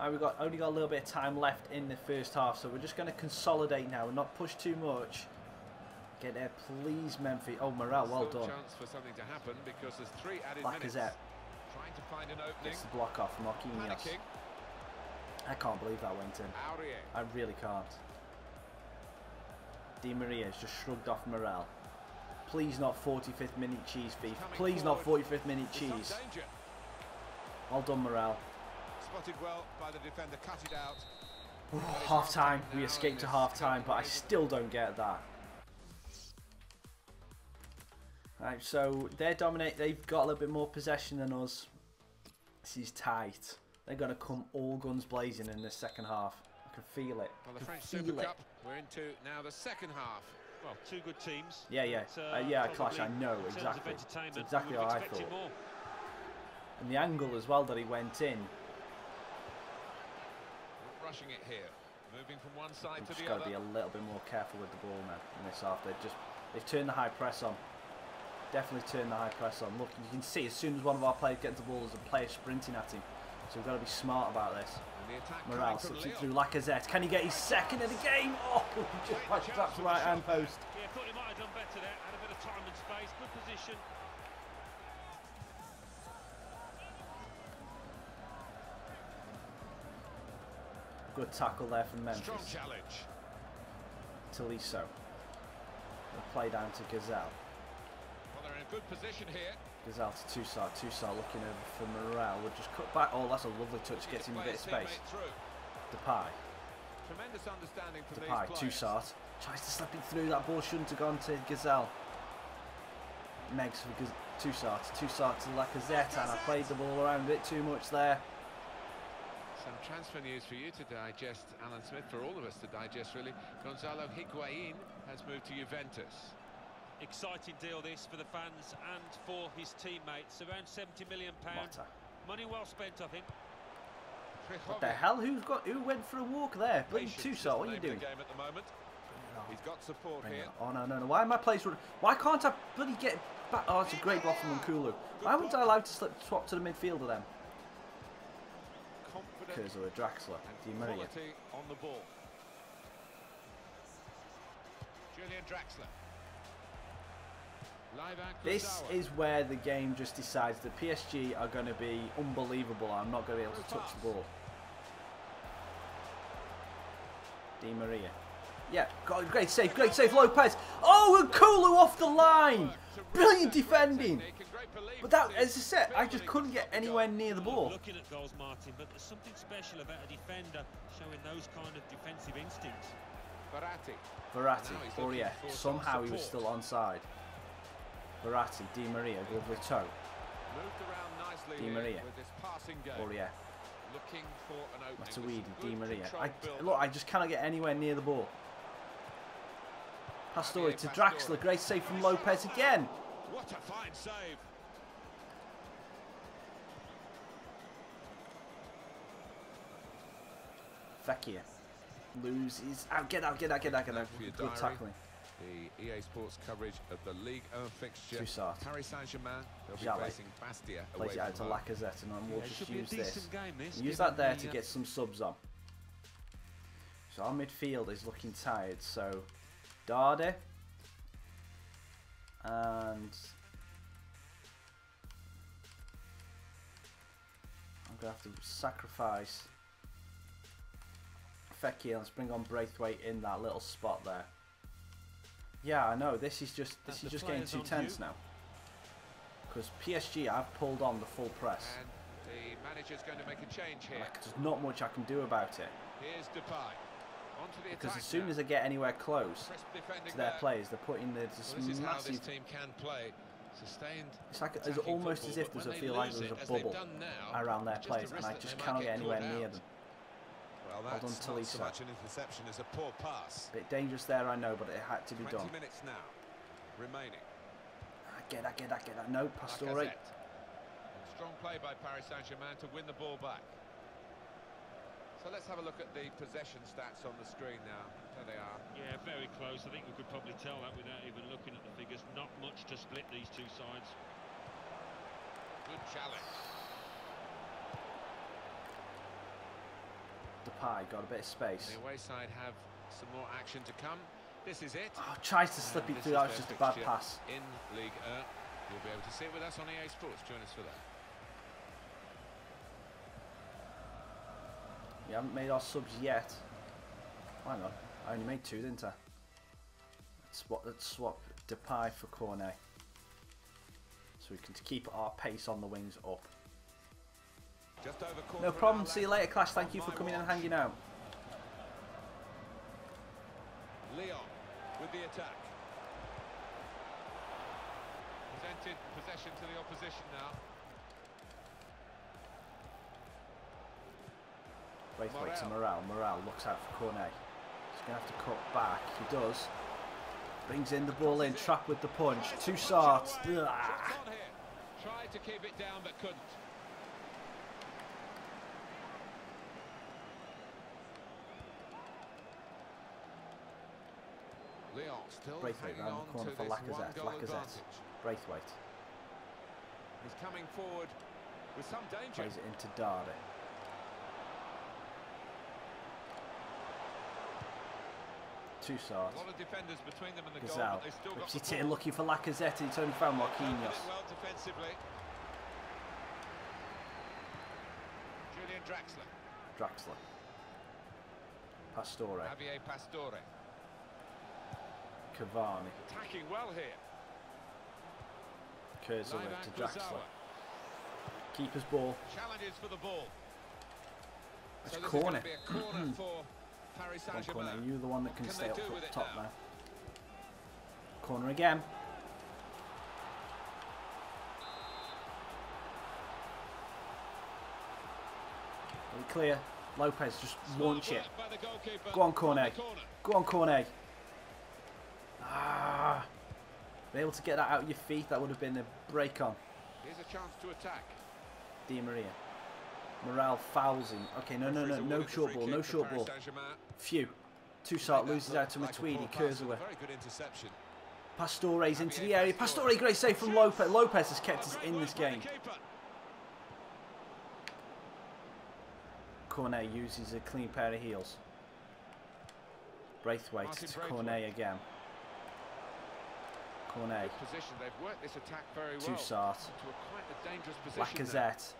We've only got a little bit of time left in the first half, so we're just going to consolidate now and not push too much. Get there, please, Memphis. Oh, Morel, well done. Chance for something to happen because there's 3 added minutes. Lacazette Trying to find an opening. gets the block off Marquinhos. Panicking. I can't believe that went in. Aurier. I really can't. Di Maria's just shrugged off Morel. Please not 45th minute cheese, Fifa. Please not 45th minute cheese. Well done, Morel. Spotted well by the defender, cut it out. Half time. We escaped to half time, but I still don't get that. Right, so they're dominate. They've got a little bit more possession than us. This is tight. They're going to come all guns blazing in the second half. I can feel it. Well, the French Super Cup, we're into now the second half. Well, 2 good teams. Yeah, Clash, I know, exactly. It's exactly how I thought. More. And the angle as well that he went in. Not rushing it here. Moving from one side to the other. Just got to be a little bit more careful with the ball now in this half. They've turned the high press on. Definitely turn the high press on. Look, you can see as soon as one of our players gets the ball, there's a player sprinting at him. So we've got to be smart about this. Morel slips it through Lacazette. Can he get his second of the game? Oh, he just pushed it up to right hand post. Yeah, thought he might have done better there. Had a bit of time and space. Good position. Good tackle there from Memphis. Strong challenge. Tolisso. The play down to Gazelle. Good position here. Gazelle to Toussaint. Toussaint looking over for Morel. We'll just cut back. Oh, that's a lovely touch. Gets him a bit of space. Depay. Tremendous understanding from Depay. Toussaint tries to slip it through. That ball shouldn't have gone to Gazelle. Megs for Toussaint. Toussaint to Lacazette, and I played the ball around a bit too much there. Some transfer news for you to digest, Alan Smith, for all of us to digest really. Gonzalo Higuain has moved to Juventus. Exciting deal this for the fans and for his teammates. Around £70 million. Money well spent, I think. What the hell? Who went for a walk there? Bloody Toussaint, what are you doing? Game at the moment. He's got support here. Oh no. Why am I playing? Why can't I bloody get back? Oh, it's a great block from Nkulu. Why wasn't I allowed to swap to the midfielder then? Kurzawa, Draxler, Di Maria. On the ball. Julian Draxler. This is where the game just decides that PSG are going to be unbelievable. I'm not going to be able to touch the ball. Di Maria. Yeah, great save, Lopez. Oh, and Nkulu off the line. Brilliant defending. But that, as I said, I just couldn't get anywhere near the ball. Looking at goals, Martin, but there's something special about a defender showing those kind of defensive instincts. Verratti. Oh yeah, somehow he was still onside. Verratti, Di Maria, lovely toe. Di Maria. Oh yeah. Looking for an opening. Matuidi, Di Maria. Look, I just cannot get anywhere near the ball. Pastore to Draxler, great save from Lopez again. What a fine save. Fekir loses. Out, get out. Good tackling. The EA Sports coverage of the Ligue 1 fixture. Toussaint. Paris Saint-Germain, they'll be facing Bastia away Plays it out to from home. Lacazette, and we'll just use this. Game, Use that there to get some subs on. So our midfield is looking tired. So Darde and I'm gonna have to sacrifice Fekir. Let's bring on Braithwaite in that little spot there. Yeah, I know. This is just getting too tense now. Because PSG, I've pulled on the full press. And the manager's going to make a change here. There's not much I can do about it. Here's Depay. Onto the Because attack as soon now. as they get anywhere close Crisp defending to their there. players, they're putting this Well, this is how this massive. team can play. Sustained. It's like it's attacking almost football, as if but there's a when feel they like lose there's it, a as they've bubble done now, around their just a players, risk and I that just they cannot might get anywhere caught near out. them. Well, Well done, that's not so Talisa. much an interception as a poor pass. Bit dangerous there, I know, but it had to be 20 done. minutes now remaining. Get that. No, Pastore. Lacazette. Strong play by Paris Saint-Germain to win the ball back. So let's have a look at the possession stats on the screen now. There they are. Yeah, very close. I think we could probably tell that without even looking at the figures. Not much to split these two sides. Good challenge. Depay got a bit of space. The away side have some more action to come. This is it. Oh, tries to slip it This through. is That was their just a bad fixture pass. in Ligue 1. You'll be able to see it with us on EA Sports. Join us for that. We haven't made our subs yet. Hang on, I only made 2, didn't I? Let's swap Depay for Cornet, so we can keep our pace on the wings up. Just over No problem. See you later, Clash. Thank you for coming and hanging out. Lyon with the attack. Presented possession to the opposition now. Braithwaite to Morale. Morale looks out for Cornet. He's going to have to cut back. He does. Brings in the ball in. Trap with the punch. Toussaint. Shots on here. Tried to keep it down but couldn't. Lyon still Braithwaite hanging round on the corner to for this Lacazette. one-goal Lacazette. advantage. Braithwaite. He's coming forward with some danger. Plays it into Darde. Toussaint. A lot of defenders between them and the goal, Gazelle. but they still got Rips the it in ball. looking for Lacazette. He's only found Marquinhos. Well defensively. Julian Draxler. Draxler. Pastore. Javier Pastore. Cavani. Attacking well here. Curves away Live to and Draxler. Kurzawa. Keeper's ball. Challenges for the ball. It's So a this is corner. going to be a corner for Paris Come on, corner. Saint-Germain. You're the one that can What stay they up do with it top now? now. Corner again. Very clear. Lopez just launch it. By the goalkeeper Go on, from Cornet. the corner. Go on, Cornet. Ah. Be able to get that out of your feet. That would have been a break on. Here's a chance to attack. Di Maria. Morale fouls him. Okay, no short ball, no short ball. Phew. Toussaint loses out to Matuidi, Kurzawa. Very good interception. Pastore's into the area. Pastore, great save from Lopez. Lopez has kept us in this game. Cornet uses a clean pair of heels. Braithwaite to Cornet again. Cornet. Position. They've worked this attack very well. Toussaint. To a quite a dangerous position now. Lacazette.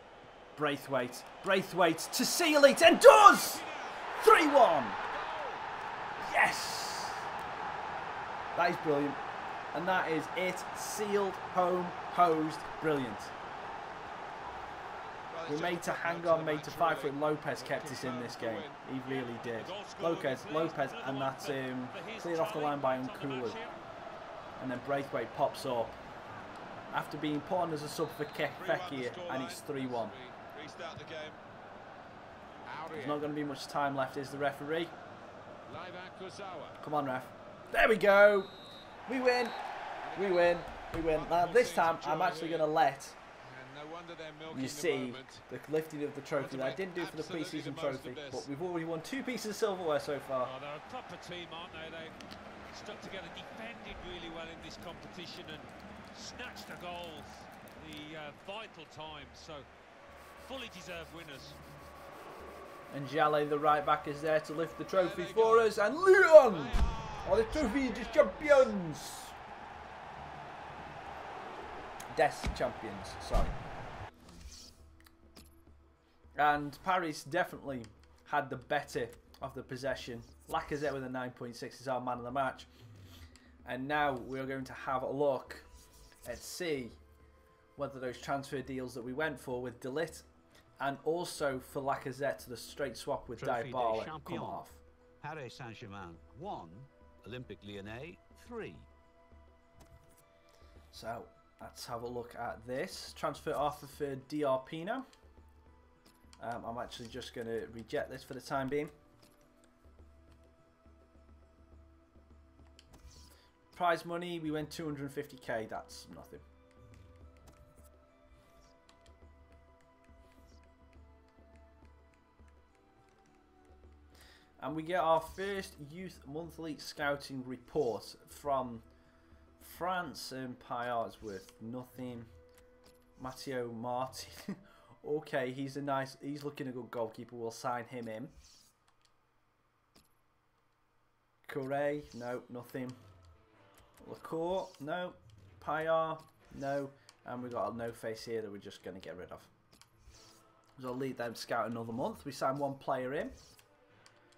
Braithwaite. Braithwaite to seal it and does! 3-1! Yes! That is brilliant. And that is it. Sealed, home, hosed, brilliant. We're made to hang on, made to fight for it. Lopez kept us in this game. He really did. Lopez and that's cleared off the line by Nkulu. And then Braithwaite pops up. After being put on as a sub for Fekir, and it's 3-1. Restart the game. There's not going to be much time left, is the referee? Live at Kurzawa. Come on, ref. There we go. We win. We win. We win. Now, this time, I'm actually going to let No wonder they're milking You the see moment. the lifting of the trophy that I didn't do for the Absolutely pre-season the most trophy, of this. but we've already won 2 pieces of silverware so far. Oh, they're a proper team, aren't they? They've stuck together, defended really well in this competition and snatched the goals, the vital times. So, fully deserved winners. And Jale, the right back, is there to lift the trophy for us. And Lyon are the trophy champions. Des champions, sorry. And Paris definitely had the better of the possession. Lacazette with a 9.6 is our man of the match. And now we're going to have a look and see whether those transfer deals that we went for with De Ligt and also for Lacazette, the straight swap with Dybala, come off. Paris Saint-Germain 1, Olympique Lyonnais 3. So let's have a look at this. Transfer offer for Diarpino. I'm actually just going to reject this for the time being. Prize money, we went 250k, that's nothing. And we get our first youth monthly scouting report from France, and Payar's worth nothing. Matteo Martin. Okay, he's looking a good goalkeeper. We'll sign him in. Correa, no, nothing. Lacour, no. Payar, no. And we've got a no face here that we're just going to get rid of. So I'll leave them scout another month. We signed 1 player in.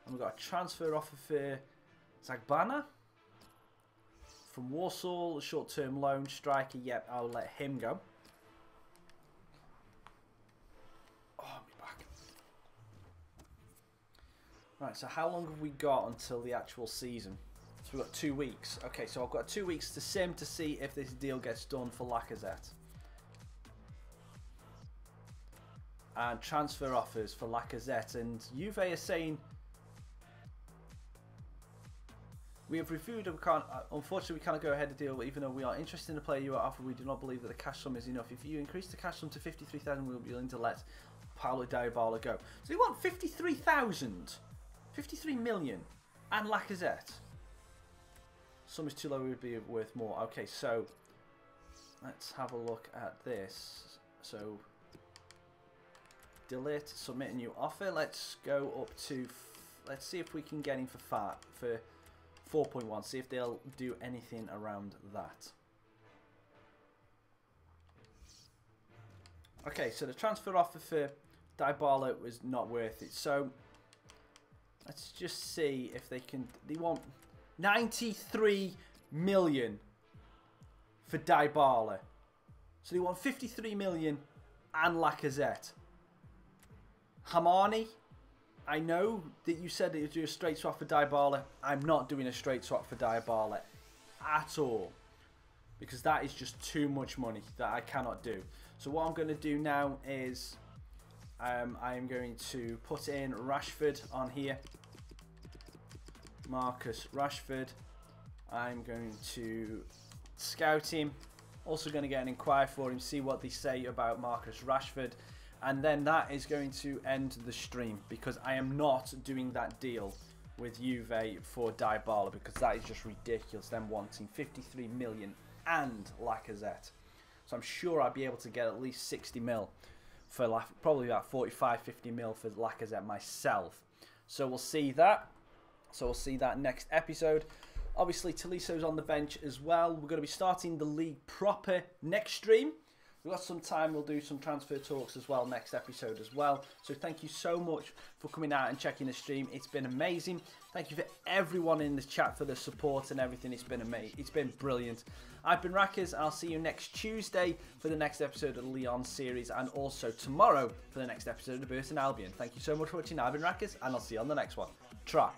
And we've got a transfer offer for Zagbana from Warsaw, short-term loan striker. Yep, I'll let him go. Oh, I'll be back. Right, so how long have we got until the actual season? So we've got 2 weeks. Okay, so I've got 2 weeks to sim to see if this deal gets done for Lacazette. And transfer offers for Lacazette. And Juve are saying, we have reviewed and we can't, unfortunately we cannot go ahead and deal, even though we are interested in the player you are offered, we do not believe that the cash sum is enough. If you increase the cash sum to 53,000, we'll be willing to let Paulo Dybala go. So they want 53,000, 53 million, and Lacazette. Sum is too low, it would be worth more. Okay, so let's have a look at this. So delete, submit a new offer. Let's go up to, let's see if we can get him for 4.1, see if they'll do anything around that. Okay, so the transfer offer for Dybala was not worth it. So let's just see if they can. They want 93 million for Dybala. So they want 53 million and Lacazette. Hamani, I know that you said that you'd do a straight swap for Dybala. I'm not doing a straight swap for Dybala at all, because that is just too much money that I cannot do. So what I'm going to do now is I am going to put in Rashford on here. Marcus Rashford. I'm going to scout him. Also going to get an inquiry for him, see what they say about Marcus Rashford. And then that is going to end the stream, because I am not doing that deal with Juve for Dybala, because that is just ridiculous, them wanting 53 million and Lacazette. So I'm sure I'll be able to get at least 60 mil for probably about 45-50 mil for Lacazette myself. So we'll see that. So we'll see that next episode. Obviously Toliso's on the bench as well. We're going to be starting the league proper next stream. We've got some time, we'll do some transfer talks as well next episode as well. So thank you so much for coming out and checking the stream. It's been amazing. Thank you for everyone in the chat for the support and everything. It's been amazing. It's been brilliant. I've been Raccas. I'll see you next Tuesday for the next episode of the Lyon series, and also tomorrow for the next episode of the Burton Albion. Thank you so much for watching. I've been Raccas, and I'll see you on the next one. Try.